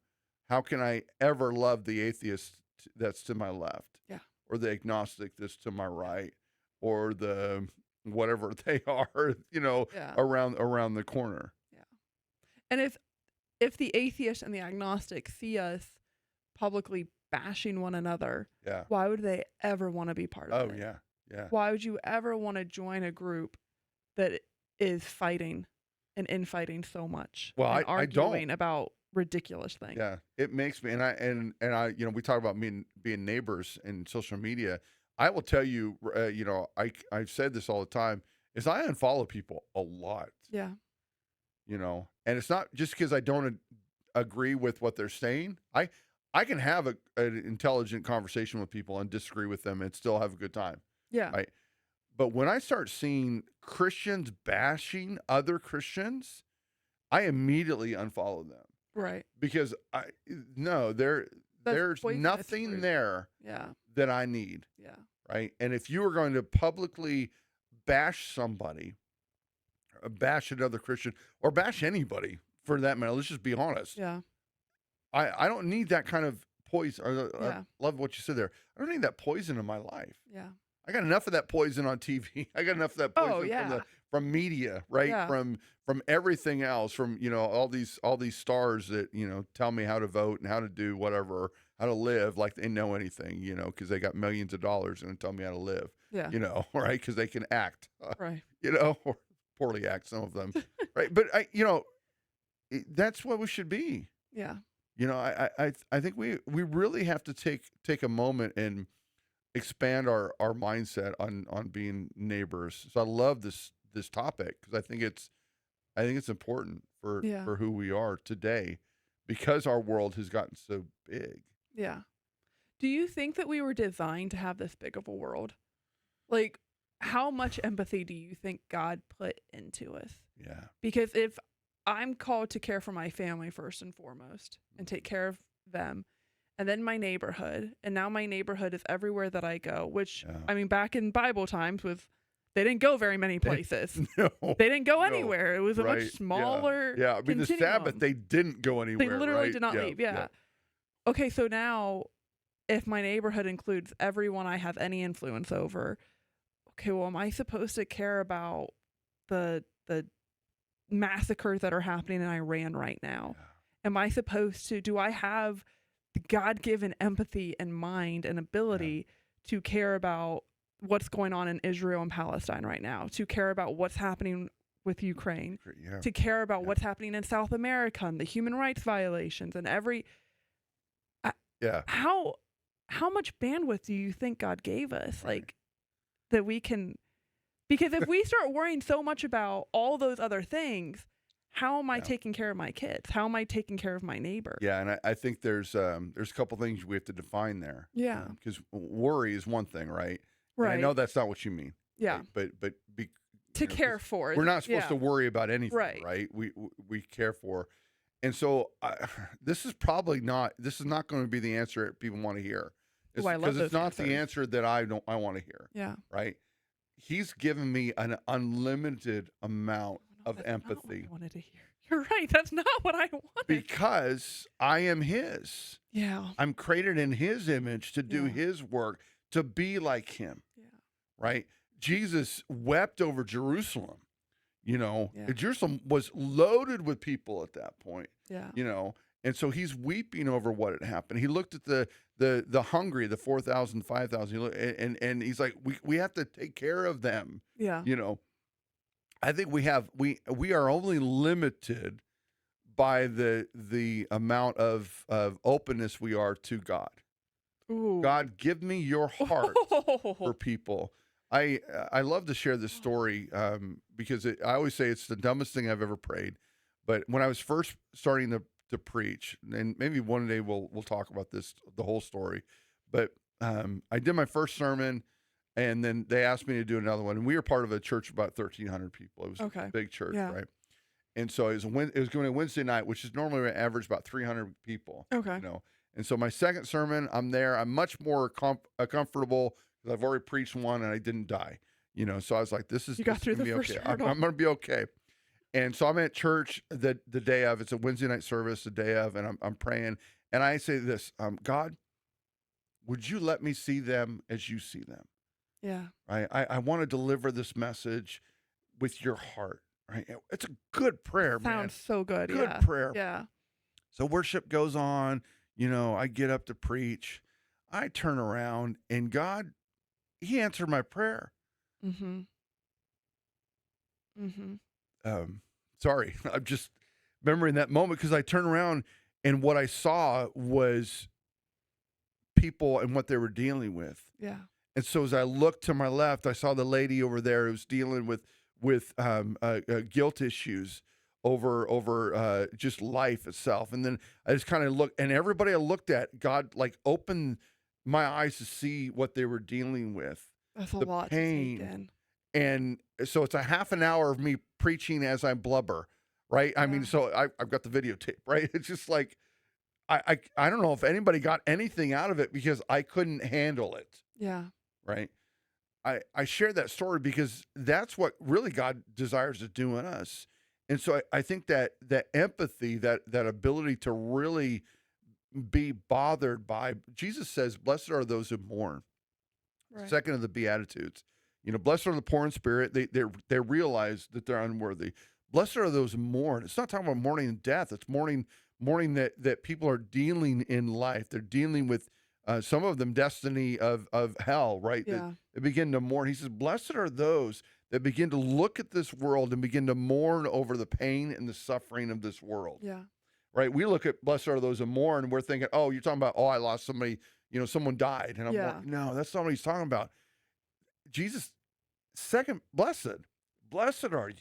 how can I ever love the atheist that's to my left? Yeah. Or the agnostic that's to my right, or the whatever they are, Yeah. around the corner. Yeah. And if the atheist and the agnostic see us publicly bashing one another, Yeah. why would they ever want to be part of Oh, it? yeah. Yeah. Why would you ever want to join a group that is fighting and infighting so much? Well, and I don't. arguing about ridiculous things. Yeah, it makes me, and I, we talk about being neighbors in social media. I will tell you, I've said this all the time, is I unfollow people a lot, Yeah. and it's not just because I don't agree with what they're saying. I can have an intelligent conversation with people and disagree with them and still have a good time. Yeah. Right. But when I start seeing Christians bashing other Christians, I immediately unfollow them. Right. Because there's poisonous nothing fruit. there Yeah. that I need, Yeah. right? And if you are going to publicly bash somebody, bash another Christian, or bash anybody for that matter, let's just be honest. Yeah. I don't need that kind of poison. Yeah. I love what you said there. I don't need that poison in my life. Yeah. I got enough of that poison on TV. I got enough of that poison Oh, yeah. from media, right? Yeah. From everything else, from all these stars that tell me how to vote and how to do whatever, how to live, like they know anything, because they got millions of dollars and tell me how to live, Yeah. right? Because they can act, Right. or poorly act, some of them, right? But that's what we should be. Yeah. I think we really have to take a moment and expand our mindset on being neighbors. So I love this topic because I think it's important for who we are today because our world has gotten so big. Yeah. Do you think that we were designed to have this big of a world? Like, how much empathy do you think God put into us? Yeah. Because if I'm called to care for my family first and foremost and take care of them, and then my neighborhood, and now my neighborhood is everywhere that I go, which, I mean, back in Bible times they didn't go very many places. No. They didn't go No. anywhere. It was a Right. much smaller Yeah. I mean, the continuum. Sabbath, they didn't go anywhere. They literally right? did not leave. Yeah. Okay, so now if my neighborhood includes everyone I have any influence over, okay, well, am I supposed to care about the massacres that are happening in Iran right now? Yeah. Am I supposed to, do I have the God-given empathy and mind and ability to care about what's going on in Israel and Palestine right now, to care about what's happening with Ukraine, to care about what's happening in South America and the human rights violations and how much bandwidth do you think God gave us? Right. Like, that we can, because if we start worrying so much about all those other things, how am I taking care of my kids? How am I taking care of my neighbor? Yeah, and I think there's a couple things we have to define there. Yeah. Because worry is one thing, right? Right. And I know that's not what you mean. Yeah. Right? But To care for. we're not supposed to worry about anything, Right. right? We care for. And so this is not going to be the answer people want to hear. Ooh, I love Because it's those not the answers. answer that I want to hear. Yeah. Right? He's given me an unlimited amount of That's not empathy. what I wanted to hear. You're right. That's not what I wanted. Because I am his. Yeah. I'm created in his image to do Yeah. his work, to be like him. Yeah. Right? Jesus wept over Jerusalem. Yeah. Jerusalem was loaded with people at that point. Yeah. And so he's weeping over what had happened. He looked at the hungry, the 4,000, 5,000, and he's like, we have to take care of them. Yeah. I think we are only limited by the amount of openness we are to God. Ooh. God, give me your heart for people. I love to share this story because I always say it's the dumbest thing I've ever prayed. But when I was first starting to preach, and maybe one day we'll talk about this, the whole story. But I did my first sermon, and then they asked me to do another one. And we were part of a church of about 1,300 people. It was a big church, Yeah. right? And so it was going to Wednesday night, which is normally an average about 300 people. Okay. You know, and so my second sermon, I'm there. I'm much more comfortable because I've already preached one and I didn't die. You know, so I was like, this is You got through gonna the be first okay. hurdle. I'm going to be okay. And so I'm at church the day of. It's a Wednesday night service, the day of, and I'm praying. And I say this, God, would you let me see them as you see them? Yeah. Right? I want to deliver this message with your heart. Right? It's a good prayer, man. Sounds so good. Good Yeah. prayer. Yeah. So worship goes on. You know, I get up to preach. I turn around, and God, He answered my prayer. Mm-hmm. Mm-hmm. Sorry, I'm just remembering that moment because I turned around and what I saw was people and what they were dealing with. Yeah. And so as I looked to my left, I saw the lady over there who was dealing with guilt issues over just life itself. And then I just kind of looked, and everybody I looked at, God like opened my eyes to see what they were dealing with. That's a The lot pain. to take in. And so it's a half an hour of me preaching as I blubber, right? I mean, Yeah. so I've got the videotape, right? It's just like I don't know if anybody got anything out of it because I couldn't handle it, Yeah. right? I share that story because that's what really God desires to do in us. And so I think that empathy, that ability to really be bothered by, Jesus says, blessed are those who mourn. Right. Second of the Beatitudes. You know, blessed are the poor in spirit. They realize that they're unworthy. Blessed are those who mourn. It's not talking about mourning and death. It's mourning that people are dealing in life. They're dealing with some of them destiny of hell, right? Yeah. They begin to mourn. He says, blessed are those that begin to look at this world and begin to mourn over the pain and the suffering of this world. Yeah. Right? We look at blessed are those who mourn, and we're thinking, oh, you're talking about, oh, I lost somebody, you know, someone died. And I'm Yeah. like, no, that's not what he's talking about. Jesus, second, blessed are you,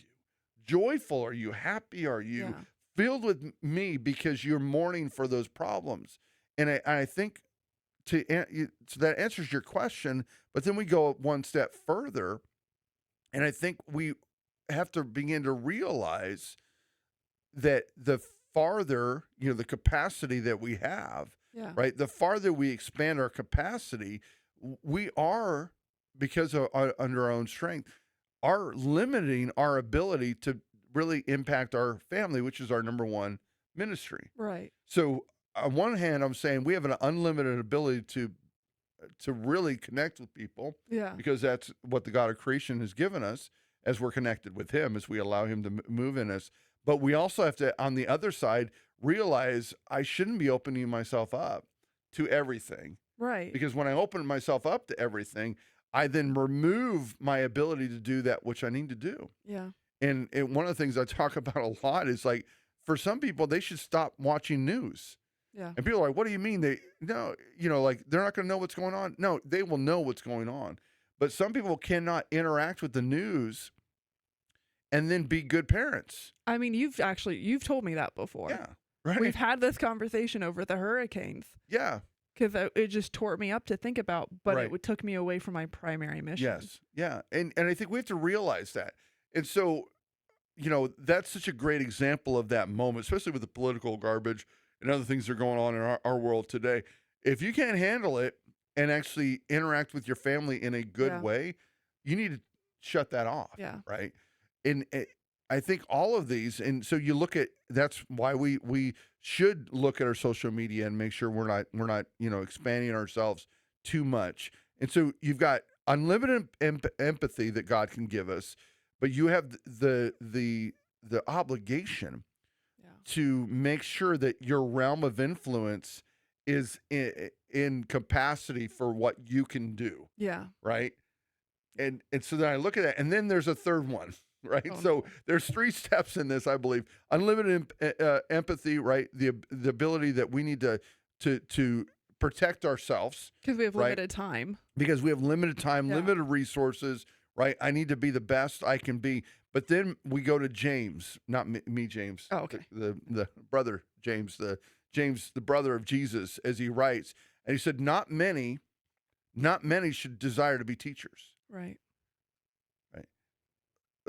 joyful are you, happy are you, Yeah. filled with me because you're mourning for those problems. And I think so that answers your question, but then we go one step further, and I think we have to begin to realize that the farther, you know, the capacity that we have, Yeah. right? The farther we expand our capacity, we are, because of under our own strength, are limiting our ability to really impact our family, which is our number one ministry. Right. So on one hand, I'm saying we have an unlimited ability to really connect with people Yeah. because that's what the God of creation has given us as we're connected with Him, as we allow Him to move in us. But we also have to, on the other side, realize I shouldn't be opening myself up to everything. Right. Because when I open myself up to everything, I then remove my ability to do that which I need to do. Yeah. And one of the things I talk about a lot is like, for some people, they should stop watching news. Yeah. And people are like, what do you mean? No, you know, like they're not going to know what's going on. No, they will know what's going on. But some people cannot interact with the news and then be good parents. I mean, you've told me that before. Yeah. Right. We've had this conversation over the hurricanes Yeah. because it just tore me up to think about, but Right. it took me away from my primary mission. Yes. Yeah. And I think we have to realize that. And so, you know, that's such a great example of that moment, especially with the political garbage and other things that are going on in our world today. If you can't handle it and actually interact with your family in a good Yeah. way, you need to shut that off. Yeah. Right. And I think all of these, and so you look at, that's why we should look at our social media and make sure we're not, you know, expanding ourselves too much. And so you've got unlimited empathy that God can give us, but you have the obligation Yeah. to make sure that your realm of influence is in capacity for what you can do, Yeah. right? And so then I look at that, and then there's a third one, right? Oh, So no. there's 3 steps in this, I believe. Unlimited empathy, right? The ability that we need to protect ourselves Because we have Right. limited time. because we have limited time, Yeah. limited resources, right? I need to be the best I can be. But then we go to James, not me James. Oh, okay. The brother James, the brother of Jesus, as he writes, and he said, not many should desire to be teachers. Right.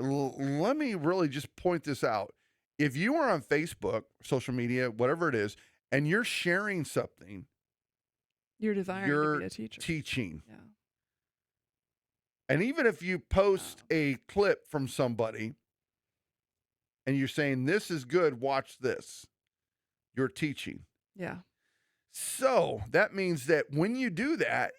Let me really just point this out. if you are on Facebook, social media, whatever it is, and you're sharing something, You're desiring to you're be a teacher. teaching. Yeah. And even if you post a clip from somebody and you're saying, this is good, watch this, you're teaching. Yeah. So that means that when you do that,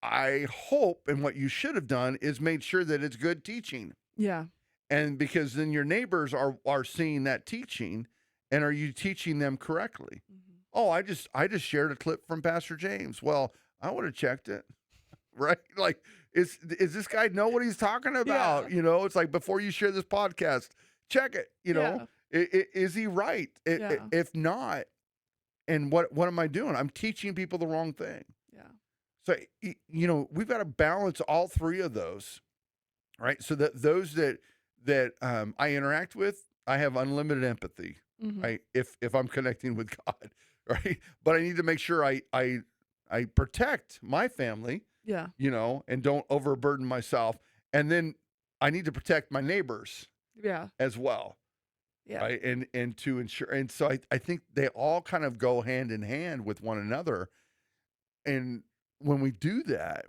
I hope, and what you should have done is made sure that it's good teaching. Yeah. And because then your neighbors are seeing that teaching, and are you teaching them correctly? Mm-hmm. Oh, I just shared a clip from Pastor James. Well, I would have checked it. Right? Like, is this guy know what he's talking about? Yeah. You know, it's like, before you share this podcast, check it. You know, Yeah. is he right? Yeah. If not, and what am I doing? I'm teaching people the wrong thing. Yeah. So, you know, we've got to balance all three of those, right? So that those that I interact with, I have unlimited empathy, Mm-hmm. right? If I'm connecting with God, right? But I need to make sure I protect my family, Yeah. you know, and don't overburden myself. And then I need to protect my neighbors Yeah. as well, Yeah. right? And to ensure, and so I think they all kind of go hand in hand with one another. And when we do that,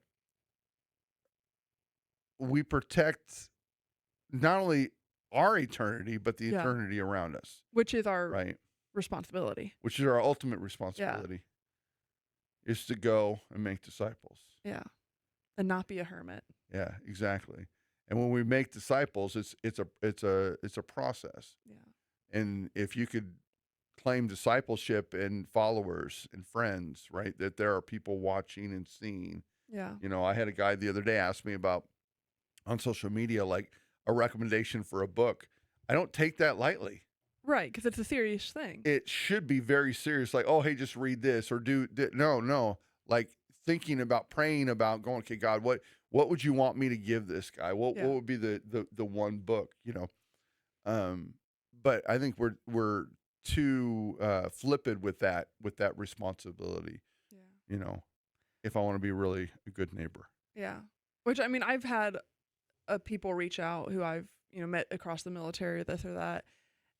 we protect not only our eternity, but the Yeah. eternity around us, Which is our right? responsibility. Which is our ultimate responsibility, is to go and make disciples. Yeah. And not be a hermit. Yeah, exactly. And when we make disciples, it's a process. Yeah. And if you could claim discipleship and followers and friends, right, that there are people watching and seeing. Yeah. You know, I had a guy the other day ask me about, on social media, like, a recommendation for a book. I don't take that lightly. Right, because it's a serious thing. It should be very serious. Like, oh, hey, just read this or no. Like, thinking about, praying about, going, okay, God, what would you want me to give this guy? What would be the one book, you know? But I think we're too flippant with that responsibility. Yeah. You know, if I want to be really a good neighbor. Yeah. Which, I mean, I've had people reach out who I've, you know, met across the military, this or that,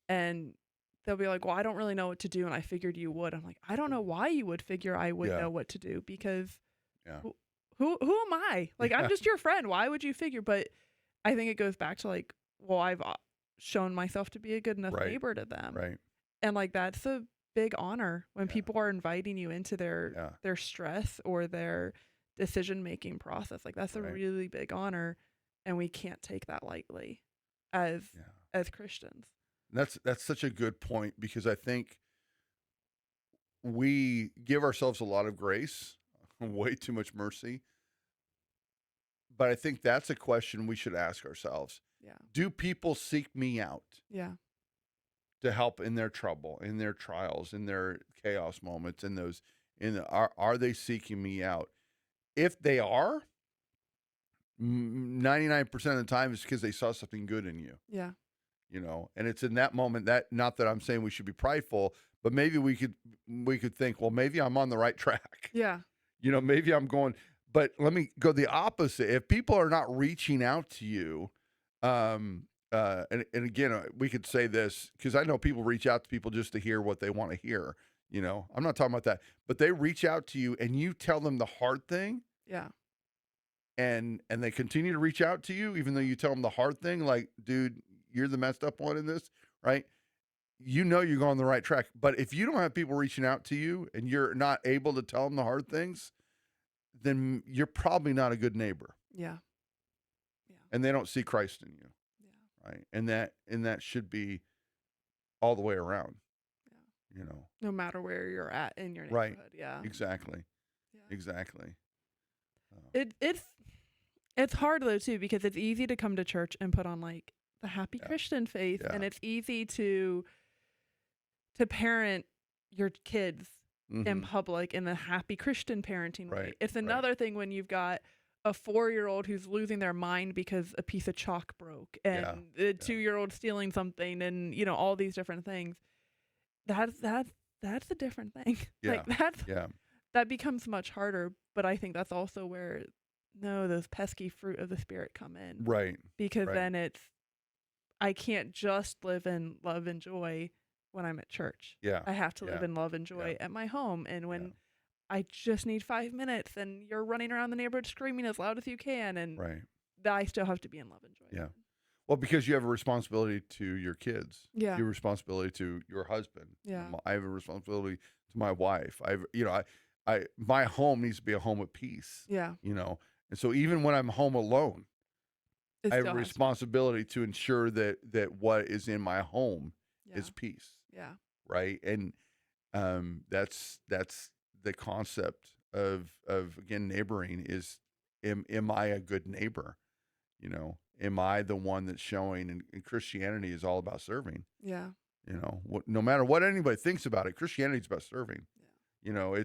and they'll be like, well, I don't really know what to do, and I figured you would. I'm like, I don't know why you would figure I would know what to do, because who am I? Like, I'm just your friend. Why would you figure? But I think it goes back to, like, well, I've shown myself to be a good enough neighbor to them. Right. And, like, that's a big honor when people are inviting you into their stress or their decision-making process. Like, that's a really big honor, and we can't take that lightly as Christians. That's such a good point, because I think we give ourselves a lot of grace, way too much mercy. But I think that's a question we should ask ourselves. Yeah. Do people seek me out? Yeah. To help in their trouble, in their trials, in their chaos moments, in those, are they seeking me out? If they are, 99% of the time, it's because they saw something good in you. Yeah. You know, and it's in that moment that, not that I'm saying we should be prideful, but maybe we could think, well, maybe I'm on the right track. Yeah. You know, maybe I'm going, but let me go the opposite. If people are not reaching out to you, and again, we could say this, because I know people reach out to people just to hear what they want to hear. You know, I'm not talking about that, but they reach out to you and you tell them the hard thing. Yeah. And they continue to reach out to you, even though you tell them the hard thing, like, dude, you're the messed up one in this, right? You know, you're going the right track. But if you don't have people reaching out to you and you're not able to tell them the hard things, then you're probably not a good neighbor. Yeah. Yeah. And they don't see Christ in you. Yeah. Right. And that should be all the way around. Yeah. You know, no matter where you're at in your neighborhood. Right. Yeah. Exactly. Yeah. Exactly. It's hard though too, because it's easy to come to church and put on like the happy Christian faith, and it's easy to parent your kids in public in the happy Christian parenting way. It's another thing when you've got a 4-year-old who's losing their mind because a piece of chalk broke, and the 2-year-old stealing something, and you know, all these different things. That's a different thing. Yeah. Like that becomes much harder. But I think that's also where those pesky fruit of the Spirit come in. Right. Because then I can't just live in love and joy when I'm at church. Yeah. I have to live Yeah. in love and joy Yeah. at my home. And Yeah. when I just need 5 minutes and you're running around the neighborhood screaming as loud as you can, and Right. I still have to be in love and joy. Yeah. Well, because you have a responsibility to your kids. Yeah. Your responsibility to your husband. Yeah. I have a responsibility to my wife. My home needs to be a home of peace. Yeah. And so even when I'm home alone, It I have a still has to be. responsibility to ensure that what is in my home Yeah. is peace. Yeah. Right. And that's the concept of again, neighboring is, am I a good neighbor? Am I the one that's showing? And Christianity is all about serving. Yeah. No matter what anybody thinks about it, Christianity is about serving. Yeah.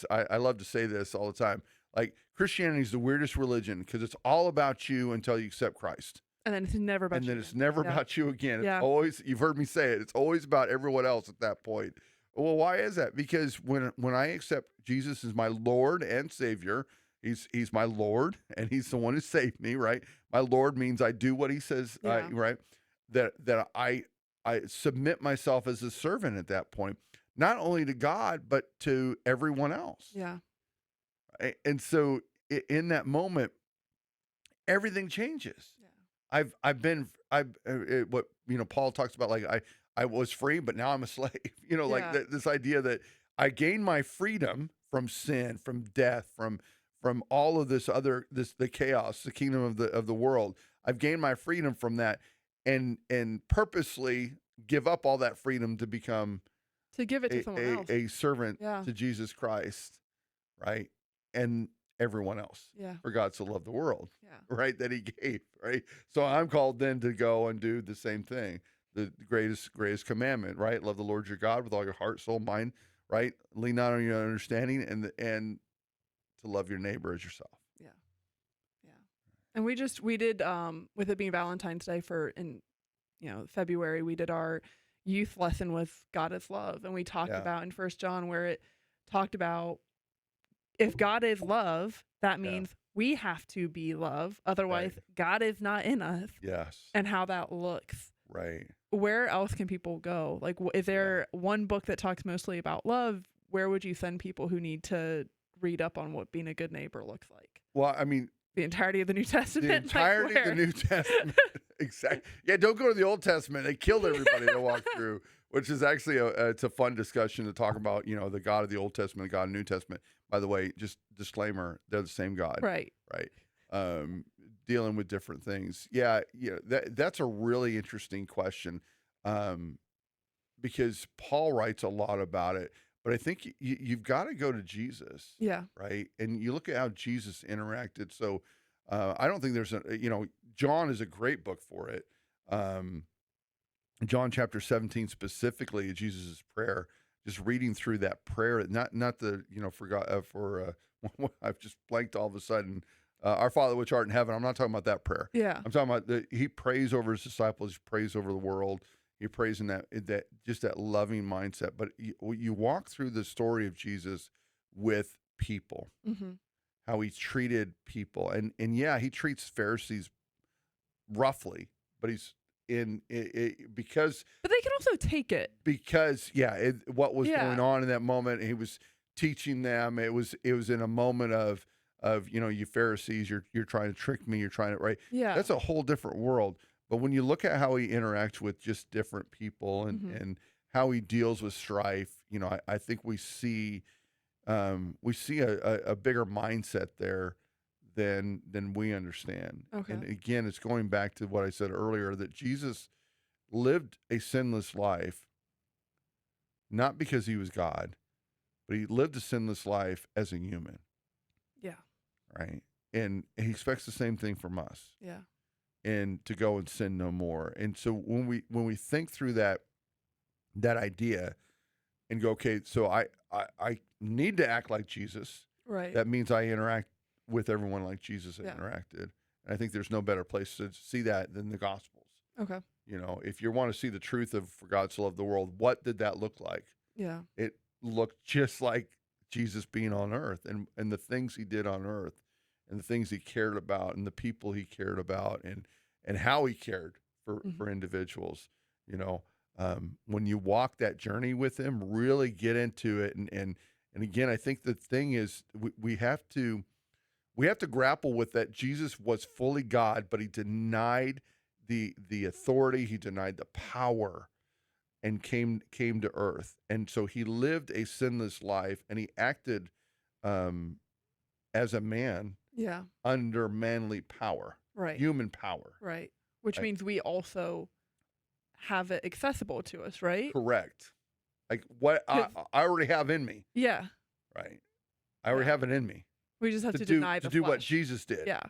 I love to say this all the time. Like, Christianity is the weirdest religion because it's all about you until you accept Christ. And then it's never about And you then it's again. never Yeah. about you again. It's Yeah. always, you've heard me say it, it's always about everyone else at that point. Well, why is that? Because when I accept Jesus as my Lord and Savior, he's my Lord and he's the one who saved me, right? My Lord means I do what he says, Yeah. right? That I submit myself as a servant at that point, not only to God, but to everyone else. Yeah. And so in that moment, everything changes. Yeah. What Paul talks about, like I was free, but now I'm a slave. Like Yeah. this idea that I gain my freedom from sin, from death, from all of the chaos, the kingdom of the world. I've gained my freedom from that, and purposely give up all that freedom to become To give it to someone else. a servant Yeah. to Jesus Christ, right? And everyone else. Yeah. For God so loved the world, Yeah. right, that he gave, right? So I'm called then to go and do the same thing. The greatest commandment, right? Love the Lord your God with all your heart, soul, mind, right? Lean not on your understanding, and to love your neighbor as yourself. Yeah. Yeah. And we did with it being Valentine's Day in February, we did our youth lesson with God is love, and we talked Yeah. about in 1 John where it talked about if God is love, that Yeah. means we have to be love. Otherwise, Right. God is not in us, Yes. and how that looks. Right. Where else can people go? Like, is there one book that talks mostly about love? Where would you send people who need to read up on what being a good neighbor looks like? Well, I mean, The entirety of the New Testament? the Like, entirety of the where? New Testament. Exactly. Yeah, don't go to the Old Testament. They killed everybody to walk through, which is actually it's a fun discussion to talk about, the God of the Old Testament, the God of the New Testament. By the way, just disclaimer, they're the same God. Right. Right. Dealing with different things. Yeah, that's a really interesting question. Because Paul writes a lot about it, but I think you've got to go to Jesus. Yeah. Right. And you look at how Jesus interacted. So I don't think there's John is a great book for it. John chapter 17 specifically, Jesus' prayer, just reading through that prayer, not the, I've just blanked all of a sudden. Our Father which art in heaven. I'm not talking about that prayer. Yeah. I'm talking about he prays over his disciples, he prays over the world. He prays in that just that loving mindset. But you walk through the story of Jesus with people, Mm-hmm. how he treated people, and he treats Pharisees roughly, but he's because But they can also take it. What was Yeah. going on in that moment, he was teaching them. It was in a moment of you Pharisees, you're trying to trick me, you're trying to, right? Yeah. That's a whole different world. But when you look at how he interacts with just different people and, Mhm. and how he deals with strife, I think we see a bigger mindset there than we understand. Okay. And again, it's going back to what I said earlier, that Jesus lived a sinless life, not because he was God, but he lived a sinless life as a human, Yeah. right? And he expects the same thing from us. Yeah. And to go and sin no more. And so when we think through that idea and go, okay, so I need to act like Jesus. Right. That means I interact with everyone like Jesus Yeah. interacted. And I think there's no better place to see that than the Gospels. Okay. If you want to see the truth of for God so loved the world, what did that look like? Yeah. It looked just like Jesus being on earth and the things he did on earth and the things he cared about and the people he cared about and how he cared for individuals. You know, when you walk that journey with him, really get into it. And again, I think the thing is we have to grapple with that. Jesus was fully God, but he denied the authority, he denied the power, and came to earth. And so he lived a sinless life, and he acted as a man Yeah. under manly power, Right. human power. Right. Which Right. means we also have it accessible to us, right? Correct. Like what I 'Cause- already have in me, Yeah. right? I already Yeah. have it in me We just have to do deny the what flesh. Jesus did. Yeah.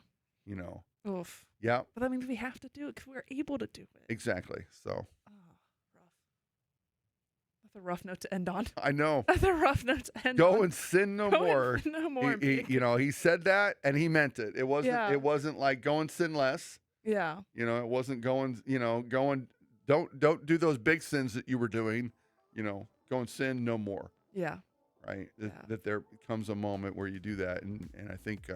You know. Oof. Yeah. But that means we have to do it because we're able to do it. Exactly. So Oh, rough. That's a rough note to end on. I know. That's a rough note to end on. Go and sin no Go and more. sin no more. He said that and he meant it. It wasn't. Yeah. It wasn't like go and sin less. Yeah. You know, it wasn't going. You know, going. Don't do those big sins that you were doing. You know, go and sin no more. Yeah. Right. Yeah. That there comes a moment where you do that, and I think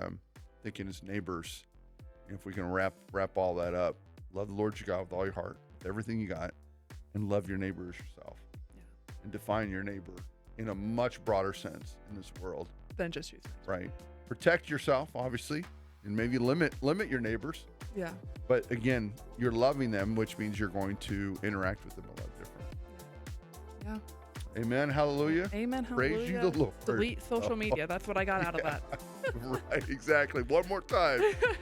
thinking as neighbors, if we can wrap all that up, love the Lord your God with all your heart, with everything you got, and love your neighbor as yourself. Yeah. And define your neighbor in a much broader sense in this world. Then just use it. Right. Protect yourself, obviously, and maybe limit your neighbors. Yeah. But again, you're loving them, which means you're going to interact with them a lot different. Yeah. Amen. Hallelujah. Amen. Praise you, Hallelujah. the Lord. Delete social media. That's what I got out of that. Right. Exactly. One more time.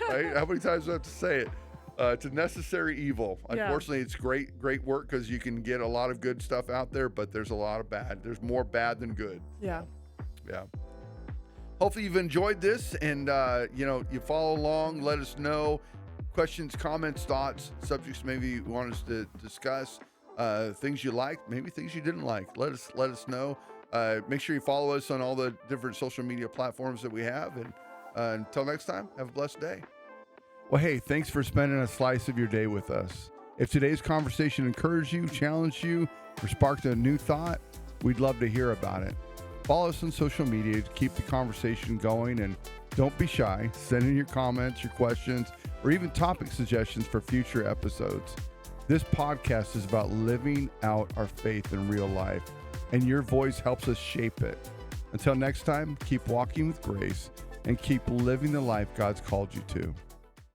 Right. How many times do I have to say it? It's a necessary evil. Yeah. Unfortunately, it's great work because you can get a lot of good stuff out there, but there's a lot of bad. There's more bad than good. Yeah. Yeah. Hopefully you've enjoyed this, and you follow along. Let us know questions, comments, thoughts, subjects maybe you want us to discuss, things you liked, maybe things you didn't like. Let us know. Make sure you follow us on all the different social media platforms that we have. And until next time, have a blessed day. Well, hey, thanks for spending a slice of your day with us. If today's conversation encouraged you, challenged you, or sparked a new thought, we'd love to hear about it. Follow us on social media to keep the conversation going, and don't be shy. Send in your comments, your questions, or even topic suggestions for future episodes. This podcast is about living out our faith in real life, and your voice helps us shape it. Until next time, keep walking with grace and keep living the life God's called you to.